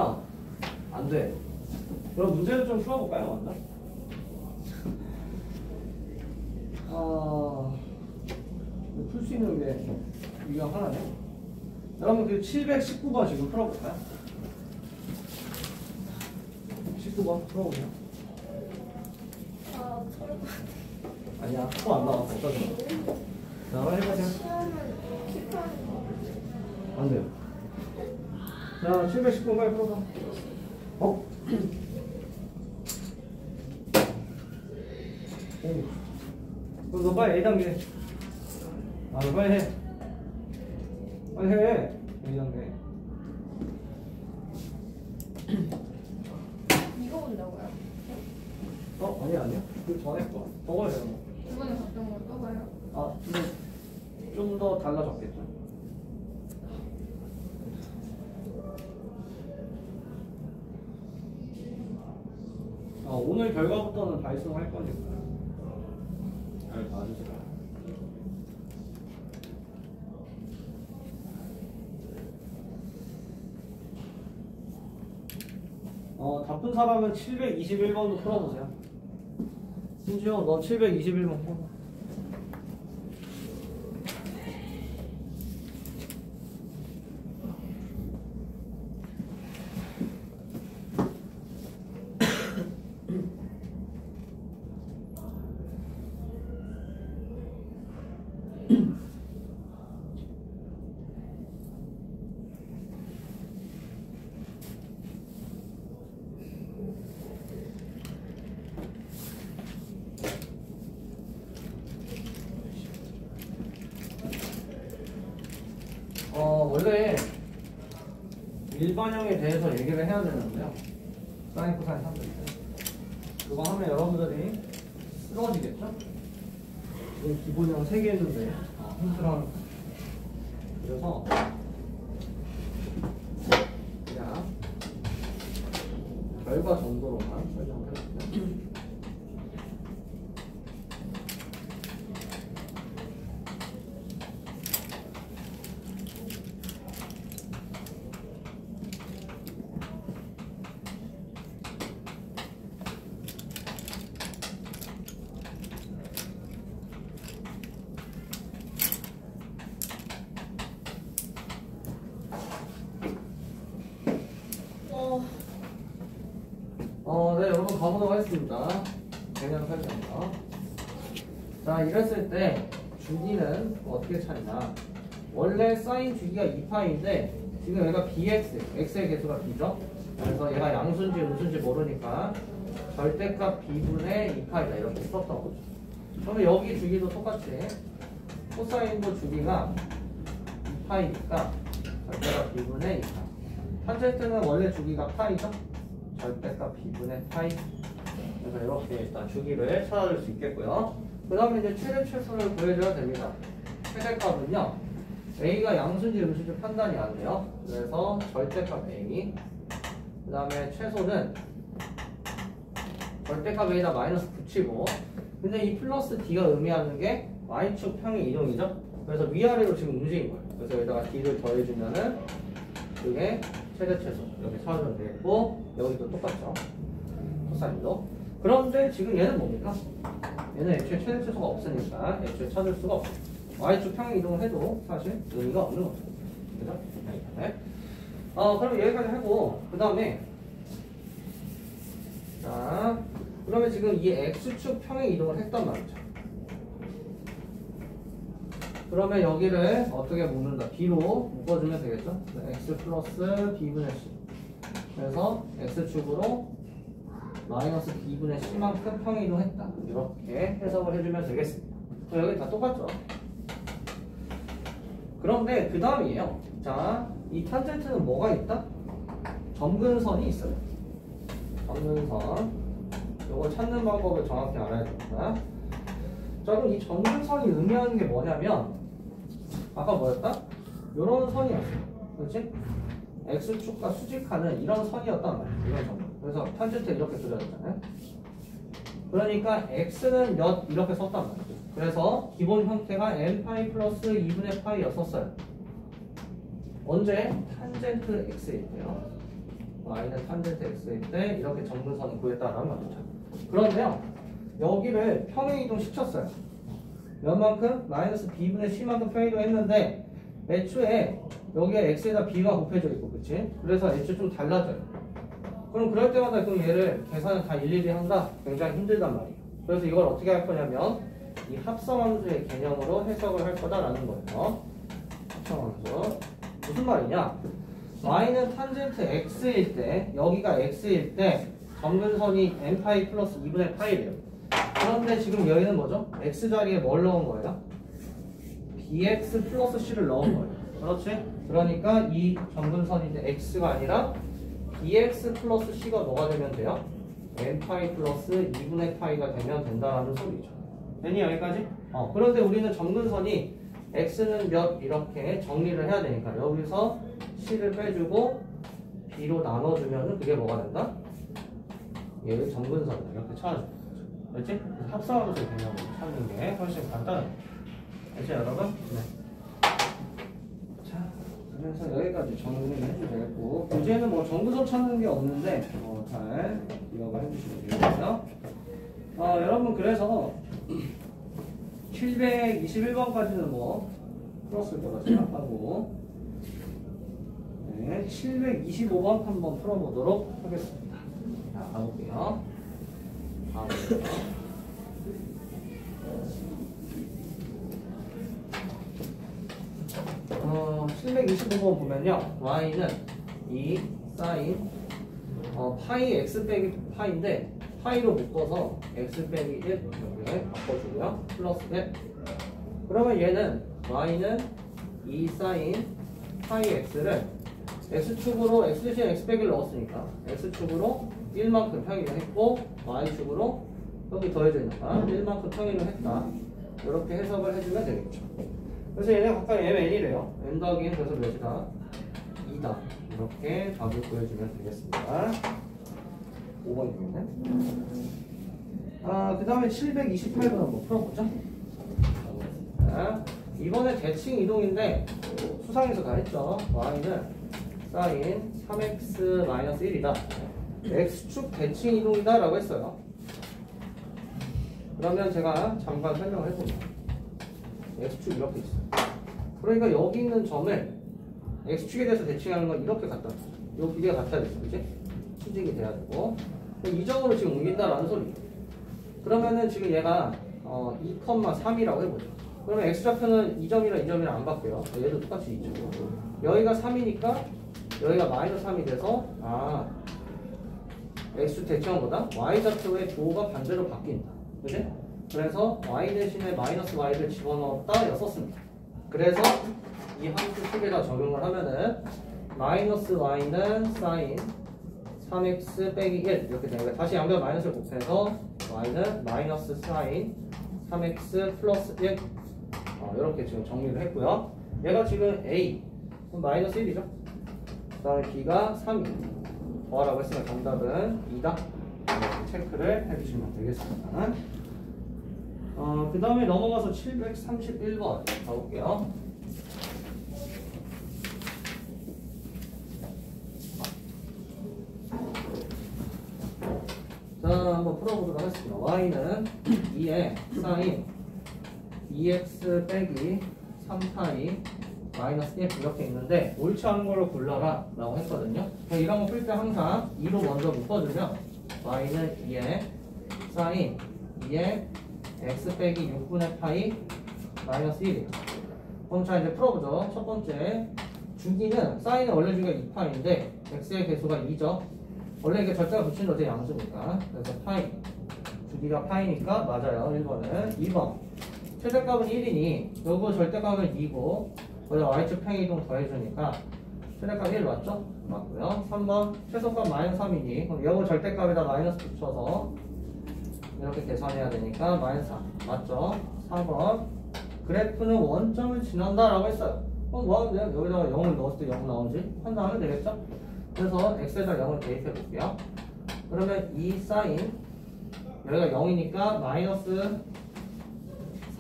안 돼. 그럼 문제를 좀 풀어볼까요, 맞나? 풀 수 있는 게 유형 하나네. 여러분 그 719번 지금 풀어볼까요? 19번 풀어보세요. 아니야, 또 안 나왔어. 어쩌죠? 자, 한번 해보세요. 안 돼요. 자, 719번 빨리 풀어봐. 그럼 너 빨리 A단계. 너 빨리 해. 빨리 해. A단계. 이거 본다고요? 아니야. 그 전에 거. 저거야, 저거. 이번에 봤던 거 떠봐요. 근데 좀 더 달라졌겠죠? 오늘 결과부터는 달성할 거니까 잘 봐주세요. 답은 사람은 721번도 풀어보세요. 신지영, 너 721번 풀어봐. 원래 일반형에 대해서 얘기를 해야 되는데요. 사인, 코사인, 삼들 때. 그거 하면 여러분들이 쓰러지겠죠? 지금 기본형 3개 했는데 힘들어하는 그래서 그냥 결과 정도로만 설명을 해볼게요. 네, 여러분 가보도록 하겠습니다. 개념 설명이요. 자, 이랬을 때 주기는 어떻게 찾냐? 원래 사인 주기가 2파인데 지금 얘가 bx, x의 개수가 b죠? 그래서 얘가 양수인지 음수인지 모르니까 절대값 b분의 2파이다 이렇게 썼던 거죠. 그러면 여기 주기도 똑같이 코사인도 주기가 2파이니까 절대값 b분의 2파. 탄젠트는 원래 주기가 파이죠? 절대값 b분의 파이. 그래서 이렇게 일단 주기를 찾아줄 수 있겠고요. 그 다음에 이제 최대 최소를 구해줘야 됩니다. 최대값은요, a가 양수인지 음수인지 판단이 안 돼요. 그래서 절대값 a. 그 다음에 최소는 절대값 a에다 마이너스 붙이고, 근데 이 플러스 d가 의미하는 게 y축 평의 이동이죠. 그래서 위아래로 지금 움직인 거예요. 그래서 여기다가 d를 더해주면은 그게 최대 최소 이렇게 찾아주면 되겠고, 여기도 똑같죠. 코사인도. 그런데 지금 얘는 뭡니까? 얘는 애초에 최대 최소가 없으니까 애초에 찾을 수가 없어요. y축 평행 이동을 해도 사실 의미가 없는 거죠. 그죠? 네. 그럼 여기까지 하고, 그 다음에 자, 그러면 지금 이 x축 평행 이동을 했단 말이죠. 그러면 여기를 어떻게 묶는다? b로 묶어주면 되겠죠? x 플러스 b분의 c. 그래서 x축으로 마이너스 b분의 c만큼 평행 이동했다. 이렇게 해석을 해주면 되겠습니다. 여기 다 똑같죠? 그런데 그 다음이에요. 자, 이 탄젠트는 뭐가 있다? 점근선이 있어요. 점근선. 이거 찾는 방법을 정확히 알아야 됩니다. 자, 그럼 이 점근선이 의미하는 게 뭐냐면, 아까 뭐였다? 이런 선이었어요. 그렇지? x축과 수직하는 이런 선이었단 말이에요. 이런 선. 그래서 탄젠트 이렇게 그려졌잖아요. 그러니까 x는 몇 이렇게 썼단 말이죠. 그래서 기본 형태가 n파이 플러스 2분의 파이였었어요. 언제? 탄젠트 x일 때요. y는 탄젠트 x일 때 이렇게 점근선을 구했다라는 말이죠. 그런데요, 여기를 평행이동 시켰어요. 몇만큼? 마이너스 b분의 c만큼 평행이동 했는데 애초에 여기에 x에다 b가 곱해져 있고, 그치? 그래서 애초에 좀 달라져요. 그럼 그럴 때마다 그럼 얘를 계산을 다 일일이 한다? 굉장히 힘들단 말이에요. 그래서 이걸 어떻게 할 거냐면 이 합성함수의 개념으로 해석을 할 거다라는 거예요. 합성함수. 무슨 말이냐? y는 탄젠트 x일 때, 여기가 x일 때 점근선이 n파이 플러스 2분의 파이래요. 그런데 지금 여기는 뭐죠? x 자리에 뭘 넣은 거예요? bx 플러스 c를 넣은 거예요. 그렇지? 그러니까 이 점근선이 이제 x가 아니라 bx 플러스 c가 뭐가 되면 돼요? n파이 플러스 2분의 파이가 되면 된다라는 소리죠. 됐니 여기까지? 그런데 우리는 점근선이 x는 몇 이렇게 정리를 해야 되니까 여기서 c를 빼주고 b로 나눠주면 그게 뭐가 된다? 얘를 정근선이다 이렇게 찾아주는 거죠. 알지? 합성함수의 개념을 찾는 게 훨씬 간단해요. 알죠 여러분? 네. 자, 그래서 여기까지 정리를 해주셔도 되겠고 문제는 뭐 정근선 찾는 게 없는데 잘 기억을 해주시면 되겠고요. 여러분 그래서 721번까지는 뭐 풀었을 거라 생각하고 네, 725번 한번 풀어보도록 하겠습니다. 자, 가볼게요. 725번 보면요. y는 2 사인 파이 x 빼기 파인데 파이로 묶어서 x 빼기 1 이렇게 바꿔주고요. 플러스 1. 그러면 얘는 y는 2 사인 파이 x를 x축으로 x 대신 x 빼기를 넣었으니까 x축으로 1만큼 평행을 했고 y축으로 여기 더해지니까 1만큼 평행을 했다. 이렇게 해석을 해주면 되겠죠. 그래서 얘네 각각 mn이래요. n 더하기 1 그래서 몇이다? 2다. 이렇게 답을 보여주면 되겠습니다. 5번이겠네. 그 다음에 728번 한번 풀어보죠. 자, 이번에 대칭 이동인데 수상에서 다 했죠. y는 사인 3x-1이다. x축 대칭 이동이다 라고 했어요. 그러면 제가 잠깐 설명을 해보면 x축 이렇게 있어요. 그러니까 여기 있는 점을 x축에 대해서 대칭하는 건 이렇게 갖다 요 기계가 갖다 댔어. 그치? 수직이 돼야 되고 이 점으로 지금 옮긴다라는 소리. 그러면은 지금 얘가 2,3이라고 해보죠. 그러면 x좌표는 이 점이랑 이 점이랑 안 바뀌어요. 얘도 똑같이 2죠. 여기가 3이니까 여기가 마이너스 3이 돼서 x축 대칭보다 y좌표의 부호가 반대로 바뀐다. 그치? 그래서 y 대신에 마이너스 y를 집어넣었다 였었습니다. 그래서 이 함수 식에다 적용을 하면은 마이너스 y는 사인 3x 빼기 1 이렇게 되니까 다시 양변 마이너스를 곱해서 y는 마이너스 사인 3x 플러스 1 이렇게 지금 정리를 했고요. 얘가 지금 a 그럼 마이너스 1이죠. 그 다음에 b가 3이 더하라고 했으면 정답은 2다. 이렇게 체크를 해주시면 되겠습니다. 그 다음에 넘어가서 731번 가볼게요. 자, 한번 풀어보도록 하겠습니다. y는 2에 사인 2x 빼기 3파이 마이너스 1 이렇게 있는데 옳지 않은 걸로 골라라 라고 했거든요. 이런 거 풀 때 항상 2로 먼저 묶어주면 y는 2에 사인 2에 x 빼기 6분의 파이 마이너스 1이에요. 그럼 자 이제 풀어보죠. 첫 번째 주기는 사인의 원래 주기가 2파인데 x의 개수가 2죠. 원래 이게 절대가 붙이는 어제 양수니까 그래서 파이 주기가 파이니까 맞아요. 1번은 2번 최대값은 1이니 요거 절대값은 2고 거기다 y축 평행이동 더해주니까 최대값 1 맞죠? 맞고요. 3번 최소값 마이너스 3이니 그럼 요거 절대값에다 마이너스 붙여서 이렇게 계산해야 되니까 마이너스 4 맞죠? 4번 그래프는 원점을 지난다 라고 했어요. 그럼 뭐 하면 돼요? 여기다가 0을 넣었을 때 0 나오지? 판단하면 되겠죠? 그래서 x에다 0을 대입해 볼게요. 그러면 2 사인 여기가 0이니까 마이너스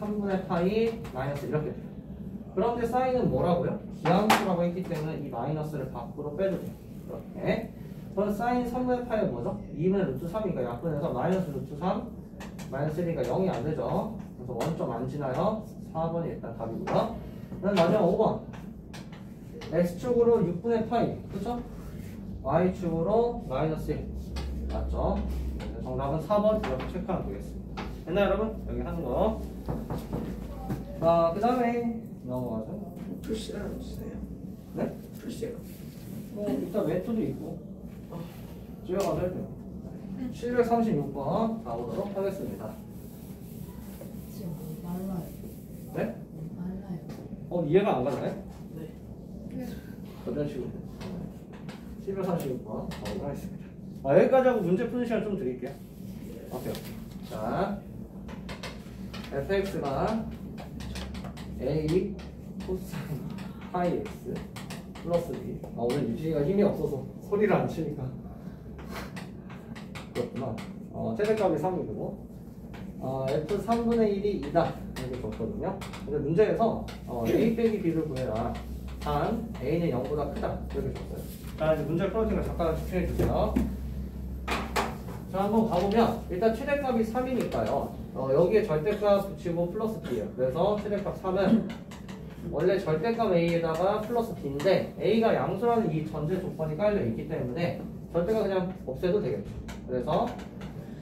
3분의 파이 마이너스 이렇게 돼요. 그런데 사인은 뭐라고요? 기함수라고 했기 때문에 이 마이너스를 밖으로 빼주세요. 이렇게. 그럼 사인 3분의 파이가 뭐죠? 2분의 루트 3이니까 약분해서 마이너스 루트 3 마이너스 1이니까 0이 안 되죠. 그래서 원점 안 지나요. 4번이 일단 답이고요. 그다음 마지막 5번 x축으로 6분의 파이 그렇죠? y축으로 마이너스 1 맞죠? 정답은 4번 이렇게 체크하면 되겠습니다. 됐나요 여러분? 여기 하는 거. 그 다음에 넘어가죠. 풀시를 안 주세요. 네? 풀시요. 일단 멘토도 있고 지어가서 해줘요. 736번 가보도록 하겠습니다. 지금 말라요. 네? 말라요. 이해가 안 가나요? 네. 그런 식으로 736번 가보도록 하겠습니다. 여기까지 하고 문제 푸는 시간 좀 드릴게요. 어때요? 자, fx가 a 코사인 파이 x 플러스 b 오늘 유진이가 힘이 없어서 소리를 안 치니까 그렇구나. 최대값이 3이고 f 3분의 1이 2다 이렇게 줬거든요. 근데 문제에서 a 빼기 b를 구해라. 단 a는 0보다 크다 이렇게 줬어요. 자 이제 문제 풀어지는 거 잠깐 집중해 주세요. 자 한번 가보면 일단 최대값이 3이니까요. 여기에 절대값 붙이고 플러스 b예요. 그래서 최대값 3은 원래 절대값 a에다가 플러스 b인데 a가 양수라는 이 전제 조건이 깔려 있기 때문에 절대가 그냥 없애도 되겠죠. 그래서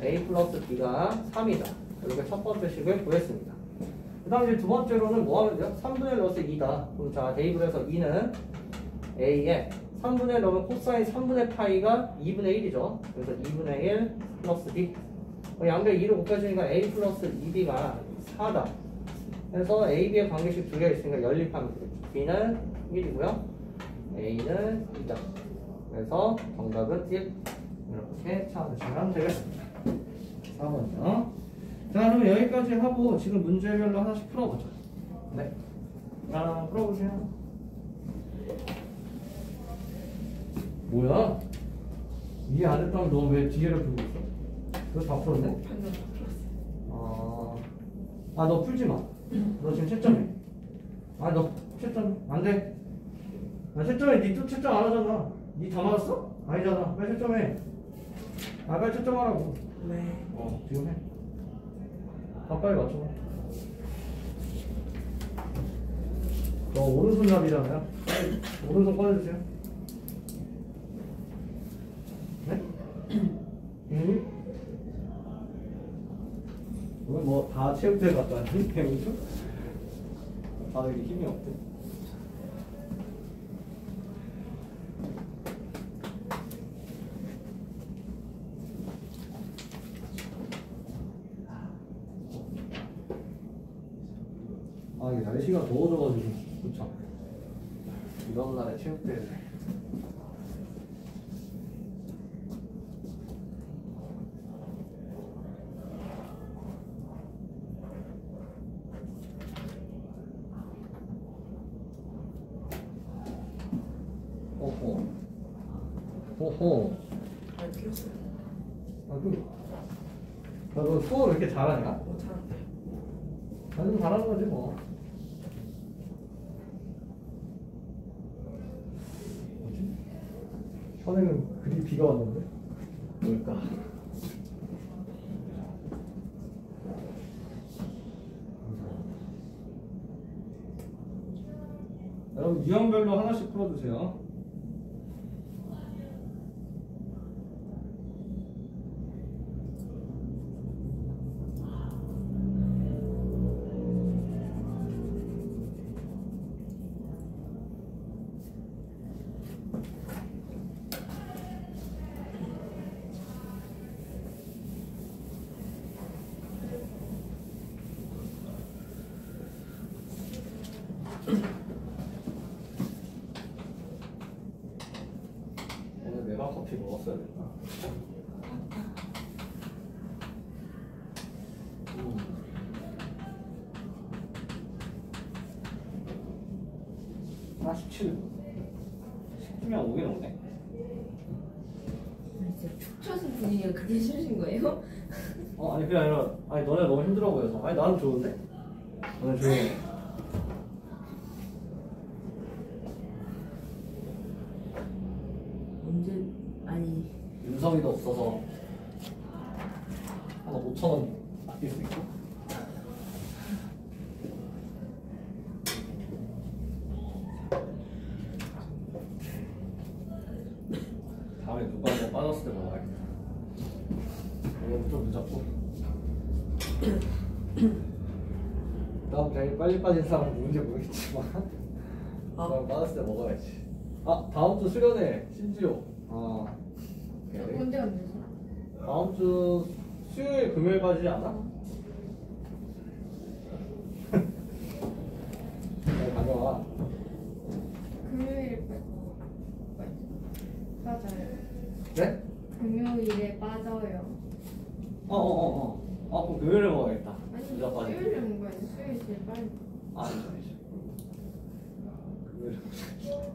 a 플러스 b가 3이다. 이렇게 첫 번째 식을 구했습니다. 그 다음 이제 두 번째로는 뭐 하면 돼요? 3분의 1 넣어서 2다. 그럼 자 대입을 해서 2는 a에 3분의 1 넣으면 코사인 3분의 파이가 2분의 1이죠. 그래서 2분의 1 플러스 b. 양변 2로 곱해주니까 a 플러스 2b가 4다. 그래서 a, b의 관계식 두 개 있으니까 연립하면 되겠죠. b는 1이고요. a는 2다. 그래서 정답은 1. 이렇게 찾으시면 되겠습니다. 4번이요. 자, 그럼 여기까지 하고 지금 문제별로 하나씩 풀어보죠. 네. 자, 풀어보세요. 뭐야? 이해 안 했다면 너 왜 뒤에를 풀고 있어? 그거 다 풀었네? 방금 다 풀었어요. 너 풀지 마. 너 지금 채점해. 너 채점 안 돼. 나 채점해. 니 또 채점 안 하잖아. 니 다 맞았어? 아니잖아. 빨리 채점해. 빨리 채점하라고. 네. 지금 해. 빨리 맞춰봐. 너 오른손 잡이잖아요. 빨리 오른손 꺼내주세요. 네? 오늘 뭐 다 체육대회 갔다 왔니? 배우죠? 다들 힘이 없대. 이게 날씨가 더워져가지고 그쵸? 이런 날에 체육대회. 호호. 안 풀었어요. 너 수업 왜 이렇게 잘하냐? 잘한대요. 완전 잘하는 거지 뭐. 뭐지? 현행은 그리 비가 왔는데? 뭘까? 여러분 유형별로 하나씩 풀어주세요. 오늘 내가 커피 먹었어야 됐나? 아, 17. 10주면 오긴 오네. 진짜 축 처진 분위기가 그게 싫으신 거예요? 아니 그게 아니라 너네 너무 힘들어 보여서. 나는 좋은데? 너네 조용해. 언제 아니 윤성이도 없어서 한 5,000원 아낄 수 있고. 다음에 누가 한번 빠졌을 때 먹어야겠다. 이건 좀 늦었고. 다음 제일 빨리 빠진 사람은 누군지 모르겠지만 다음 빠졌을 때 먹어야지. 다음 주 수련회 신지호. 오케이. 언제 언제죠? 다음 주 수요일 금요일까지 않아? 잘 가져와. 금요일에 빠져요. 네? 금요일에 빠져요. 그럼 금요일에 먹어야겠다. 아니 진짜 빠지. 수요일에 먹어야지. 수요일 제일 빨리. 아니죠. 금요일에 먹어야지.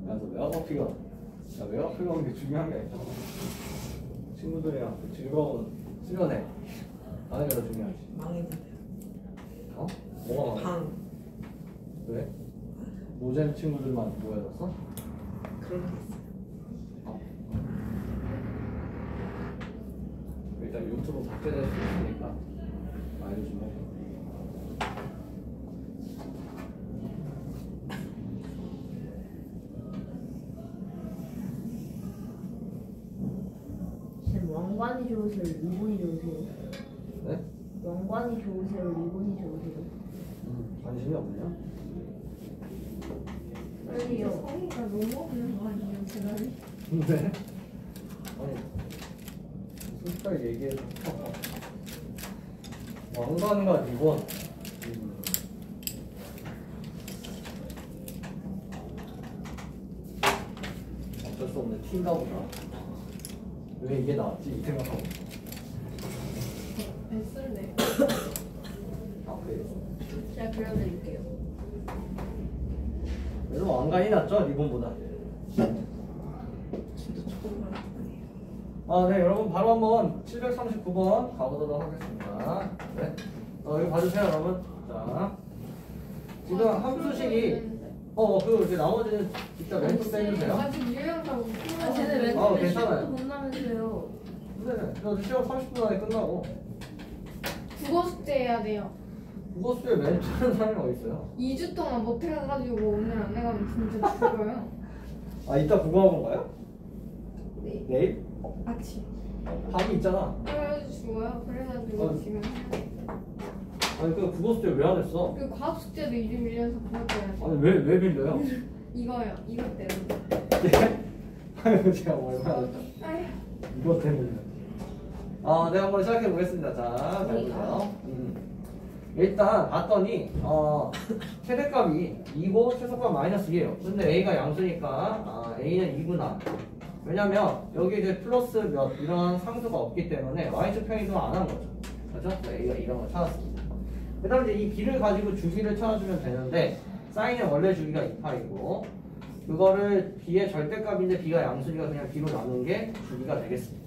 그래서 내가 커피가 자, 외곽 흘러오는 게 중요한 게 아니잖아. 친구들이랑 즐거운 수련회 하는 게 더 중요하지. 망했는데요. 어? 뭐가 많아? 방 왜? 노잼 친구들만 모여졌어? 그런 게 있어요. 어. 일단 유튜브 삭제될 수 있으니까 말 좀 해. 쌤 왕관이 좋으세요? 리본이 좋으세요? 네? 왕관이 좋으세요? 리본이 좋으세요? 관심이 없냐? 빨리요. 사이가 너무 없는 거 아니에요, 제가리? 근데 아니 무슨 스타일 얘기해줘. 왕관과 리본. 어쩔 수 없는 티인가 보다. 왜 이게 나왔지? 이 생각하고. 애쓸래. 아 그래. 제가 그려드릴게요. 그래도 왕관이 낫죠? 리본보다. 진짜 처음 알았다니. 아, 네, 여러분 바로 한번 739번 가보도록 하겠습니다. 네. 여기 봐주세요, 여러분. 자, 지금 함수식이 이제 나머지는 진짜 왼쪽 빼주세요. 아직 유형하고 아, 쟤는 왜 어, 근데 괜찮아요. 10분도 못 남으세요? 네, 저 시험 30분 안에 끝나고 국어 숙제 해야 돼요. 국어 수에 맨 처음 사람이 어디 있어요? 2주 동안 못 해가지고 오늘 안 해가면 진짜 죽어요. 아, 이따 국어학원 가요? 네. 내일? 아침. 밤이 있잖아. 그래가지고 죽어요. 그래가지고 어. 지금 아니, 그 국어 수제 왜 안 했어? 그 과학 숙제도 일주 밀려서 그것 때문에 아니, 왜 빌려요? 이거요. 이것 때문에. 예? 아유, 제가 얼마나 아휴. 이것 때문에. 네, 한번 시작해 보겠습니다. 자, 잘 보세요. 일단 봤더니 최대값이 2고 최소값 마이너스 2예요. 근데 a가 양수니까 a는 2구나. 왜냐면 여기 이제 플러스 몇 이런 상수가 없기 때문에 y축 평이동 안 한 거죠. 그렇죠? a가 이런 걸 찾았습니다. 그 다음에 이제 이 b를 가지고 주기를 찾아주면 되는데 사인의 원래 주기가 2파이고 그거를 b의 절대값인데 b가 양수니까 그냥 b로 나눈 게 주기가 되겠습니다.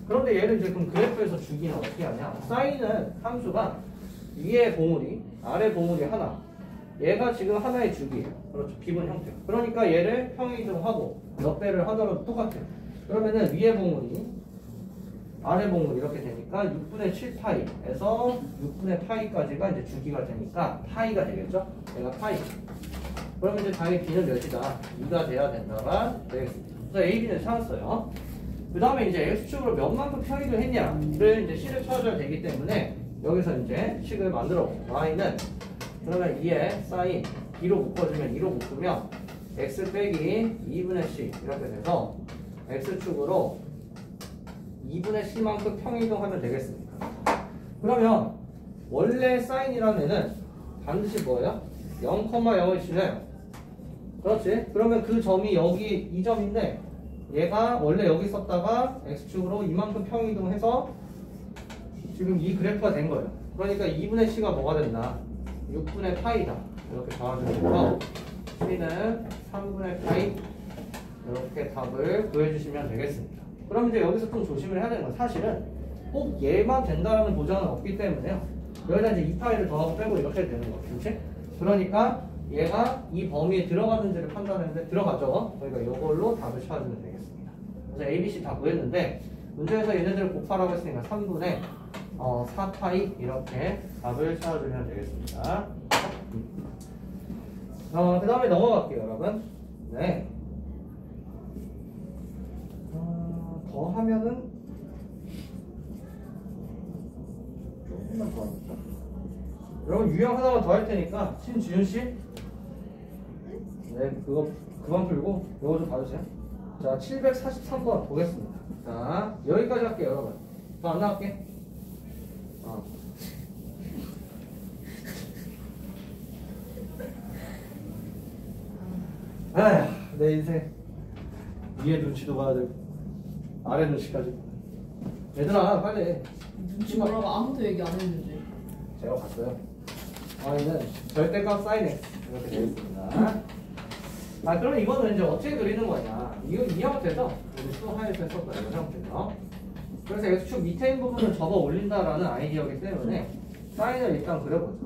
그런데 얘를 이제 그럼 그래프에서 주기는 어떻게 하냐? 사인은 함수가 위에 봉우리, 아래 봉우리 하나. 얘가 지금 하나의 주기예요. 그렇죠. 비분 형태. 그러니까 얘를 평이동하고 몇 배를 하더라도 똑같아요. 그러면은 위에 봉우리, 아래 봉우리 이렇게 되니까 6분의 7파이에서 6분의 파이까지가 이제 주기가 되니까 파이가 되겠죠? 얘가 파이. 그러면 이제 당연히 b는 몇이다? 2가 돼야 된다가 되겠습니다. 그래서 a, b는 찾았어요. 그 다음에 이제 x축으로 몇만큼 평이동 했냐를 이제 c를 찾아줘야 되기 때문에 여기서 이제 식을 만들어 볼게요. y는 그러면 2에 사인 2로 묶어주면 2로 묶으면 x 빼기 2분의 c 이렇게 돼서 x축으로 2분의 c만큼 평이동하면 되겠습니다. 그러면 원래 사인이라는 애는 반드시 뭐예요? 0,0을 실려요. 그렇지? 그러면 그 점이 여기 이 점인데 얘가 원래 여기 있었다가 x축으로 이만큼 평이동해서 지금 이 그래프가 된 거예요. 그러니까 2분의 c가 뭐가 된다? 6분의 파이다. 이렇게 잡아주면서 c는 3분의 파이 이렇게 답을 구해주시면 되겠습니다. 그럼 이제 여기서 좀 조심을 해야 되는 건 사실은 꼭 얘만 된다는 보장은 없기 때문에요. 여기다 이제 2파이를 더하고 빼고 이렇게 되는 거죠. 그렇지? 그러니까 얘가 이 범위에 들어가는지를 판단했는데 들어가죠. 그러니까 이걸로 답을 찾아주면 되겠습니다. 그래서 A, B, C 다 구했는데 문제에서 얘네들을 곱하라고 했으니까 3분의 4파이 이렇게 답을 찾아주면 되겠습니다. 그 다음에 넘어갈게요, 여러분. 네. 더 하면은 조금만 더 합니다. 여러분 유형 하나만 더 할 테니까 신지윤 씨, 네 그거 그만 풀고 이거 좀 봐주세요. 자 743번 보겠습니다. 자 여기까지 할게요, 여러분. 더 안 나갈게. 에휴, 내 인생 위에 눈치도 봐야 되고 아래 눈치까지. 얘들아 빨리. 눈치 보라고 아무도 얘기 안 했는데. 제가 봤어요. y는 절대값 sin x 이렇게 되겠습니다. 아, 그럼 이거는 이제 어떻게 그리는 거냐? 이거 이 형태죠? 우리 또 하이에서 했었던 이 형태죠. 그래서 X축 밑에 있는 부분을 접어 올린다라는 아이디어이기 때문에 사인을 일단 그려보죠.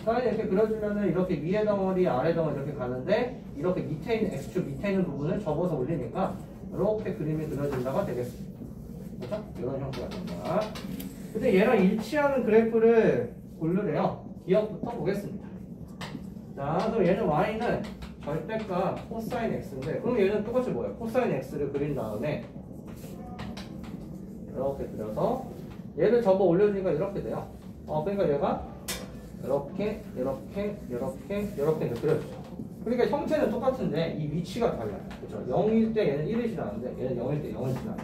사인 이렇게 그려주면은 이렇게 위에 덩어리, 아래 덩어리 이렇게 가는데 이렇게 밑에 있는 X축 밑에 있는 부분을 접어서 올리니까 이렇게 그림이 그려진다가 되겠습니다. 그렇죠? 이런 형태가 됩니다. 근데 얘랑 일치하는 그래프를 고르래요. 기억부터 보겠습니다. 자, 그럼 얘는 y는 절대값 코사인 x인데, 그럼 얘는 똑같이 뭐예요? 코사인 x를 그린 다음에 이렇게 그려서 얘를 접어 올려주니까 이렇게 돼요. 그러니까 얘가 이렇게 이제 그려주죠. 그러니까 형태는 똑같은데 이 위치가 달라요. 그렇죠? 0일 때 얘는 1이 지나는데 얘는 0일 때 0을 지나는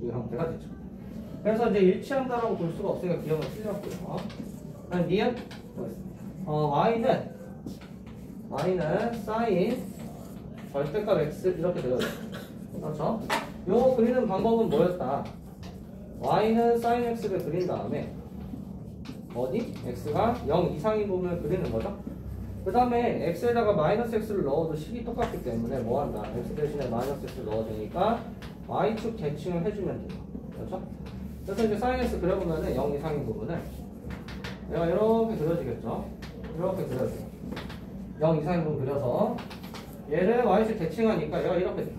이 형태가 되죠. 그래서 이제 일치한다라고 볼 수가 없으니까 기억은 틀렸고요. 그럼 니은 보겠습니다. y는 사인 절대값 x 이렇게 되어요. 그렇죠? 요 그리는 방법은 뭐였다? y는 사인 x를 그린 다음에 어디? x가 0 이상인 부분을 그리는 거죠. 그 다음에 x에다가 마이너스 x를 넣어도 식이 똑같기 때문에 뭐 한다? x 대신에 마이너스 x를 넣어도 되니까 y축 대칭을 해주면 돼요. 그렇죠? 그래서 이제 사인 x 그려보면은 0 이상인 부분을 얘가 이렇게 그려지겠죠? 이렇게 그려져요. 0 이상인 부분 그려서 얘를 y축 대칭하니까 얘가 이렇게 돼요.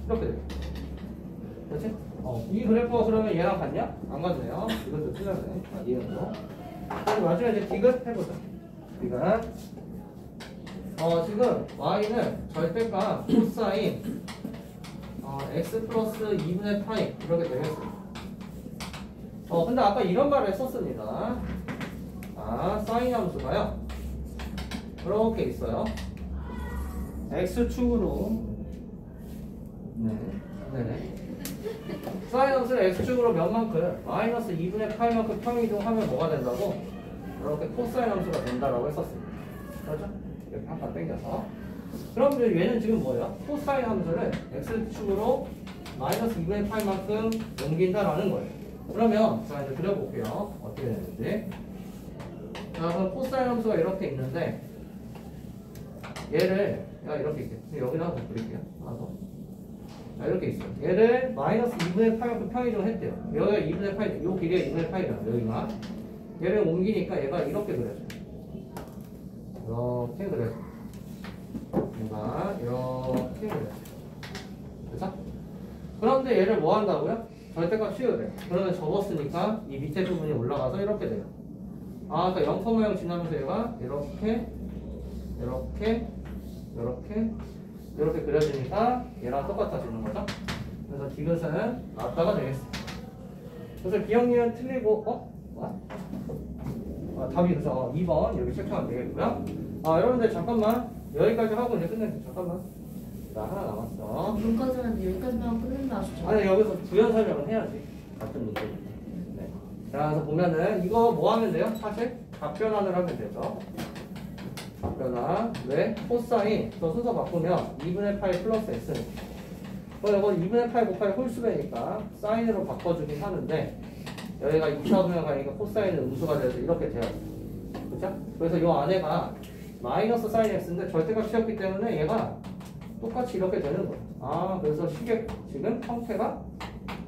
이렇게 돼요. 그렇지? 이 그래프가 그러면 얘랑 같냐? 안 같네요. 이것도 틀렸네. 이것도. 그리고 나중에 이제 디귿 해보자. 디귿. 지금 y는 절대값 코사인 x 플러스 2분의 파이 이렇게 되겠습니다. 근데 아까 이런 말을 했었습니다. 사인 함수가요. 이렇게 있어요. x축으로 네네. 사인 함수를 x축으로 몇 만큼? 마이너스 2분의 파이만큼 평이동하면 뭐가 된다고? 이렇게 코사인 함수가 된다라고 했었습니다. 그렇죠? 이렇게 한 칸 당겨서. 그럼 얘는 지금 뭐예요? 코사인 함수를 x축으로 마이너스 2분의 파이만큼 옮긴다라는 거예요. 그러면 자 이제 그려볼게요. 어떻게 되는지. 자 그럼 코사인 함수가 이렇게 있는데 얘를 이렇게 있겠죠. 여기다 한번 그릴게요. 하나 더. 자 이렇게 있어요. 얘를 마이너스 2분의 파이만큼 평이동을 했대요. 여기가 2분의 파이, 요 길이가 2분의 파이잖아. 여기가. 얘를 옮기니까 얘가 이렇게 그려져요. 이렇게 그려져요. 얘가 이렇게 그려져요. 그렇죠? 그런데 얘를 뭐 한다고요? 절대값 치우래요. 그러면 접었으니까 이 밑에 부분이 올라가서 이렇게 돼요. 그러니까 0,0 지나면서 얘가 이렇게 그려지니까 얘랑 똑같아지는 거죠. 그래서 디귿은 맞다가 되겠습니다. 그래서 기억력은 틀리고 답이 그래서 2번 여기 체크하면 되겠고요. 여러분들 잠깐만 여기까지 하고 이제 끝낼게요. 잠깐만. 나 하나 남았어. 여기까지 하는데 여기까지만 하고 끝낸다 하셨죠? 아니 여기서 부연 설명을 해야지. 같은 문제. 네. 자 그래서 보면은 이거 뭐 하면 돼요? 사실 답변환을 하면 되죠. 답변환. 왜? 코사인 저 순서 바꾸면 2분의 파이 플러스 x니까. 이건 2분의 파이 곱하기 홀수배니까 사인으로 바꿔주긴 하는데 여기가 2차분면 가니까 코사인은 음수가 돼서 이렇게 돼요. 그렇죠? 그래서 이 안에가 마이너스 사인 x인데 절대값 치웠기 때문에 얘가 똑같이 이렇게 되는 거예요. 그래서 식의 지금 형태가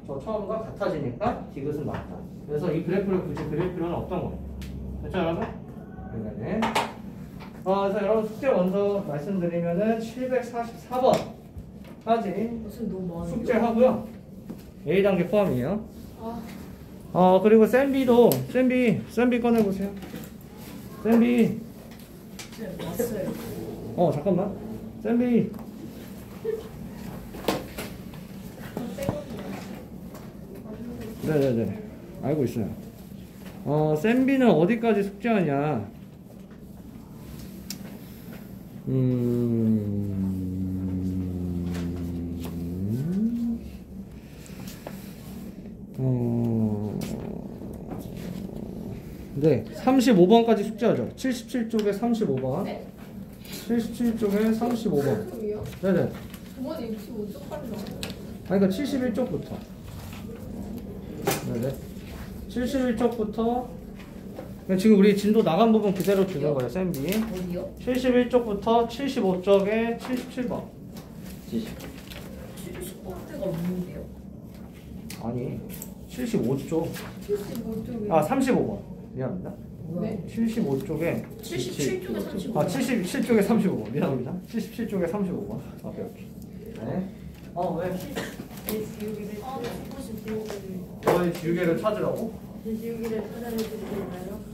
저 처음과 같아지니까 디귿은 맞다. 그래서 이 그래프를 굳이 그릴 필요는 없던 거예요. 됐죠 여러분? 네. 그래서 여러분 숙제 먼저 말씀드리면은 744번까지 무슨 너무 많은데? 숙제 하고요. A단계 포함이에요. 그리고 쌤비도 쌤비 꺼내보세요. 쌤비. 네, 왔어요. 잠깐만. 쌤비. 네네네. 알고 있어요. 쌤비는 어디까지 숙제하냐? 네, 35번까지 숙제하죠. 77쪽에 35번. 네? 77쪽에 35번. 저기요? 네네. 저번에 65쪽까지 나왔어요. 그러니까 71쪽부터. 네네. 71쪽부터 지금 우리 진도 나간 부분 그대로 주는 거예요, 쌤비. 어디요? 71쪽부터 75쪽에 77번. 70번대가 없는데요? 아니, 75쪽. 75쪽에 아, 35번. 미안합니다. 뭐야? 75쪽에 77쪽에 35번. 아, 77쪽에 35번. 미안합니다. 77쪽에 35번. 오케이, 오케이. 네. 왜? 아, 듣고 싶대요. 너의 지우개를 찾으라고? 지우기를 찾아내주시나요?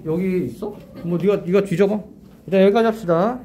여기 있어? 뭐 네가 뒤져봐. 일단 여기까지 합시다.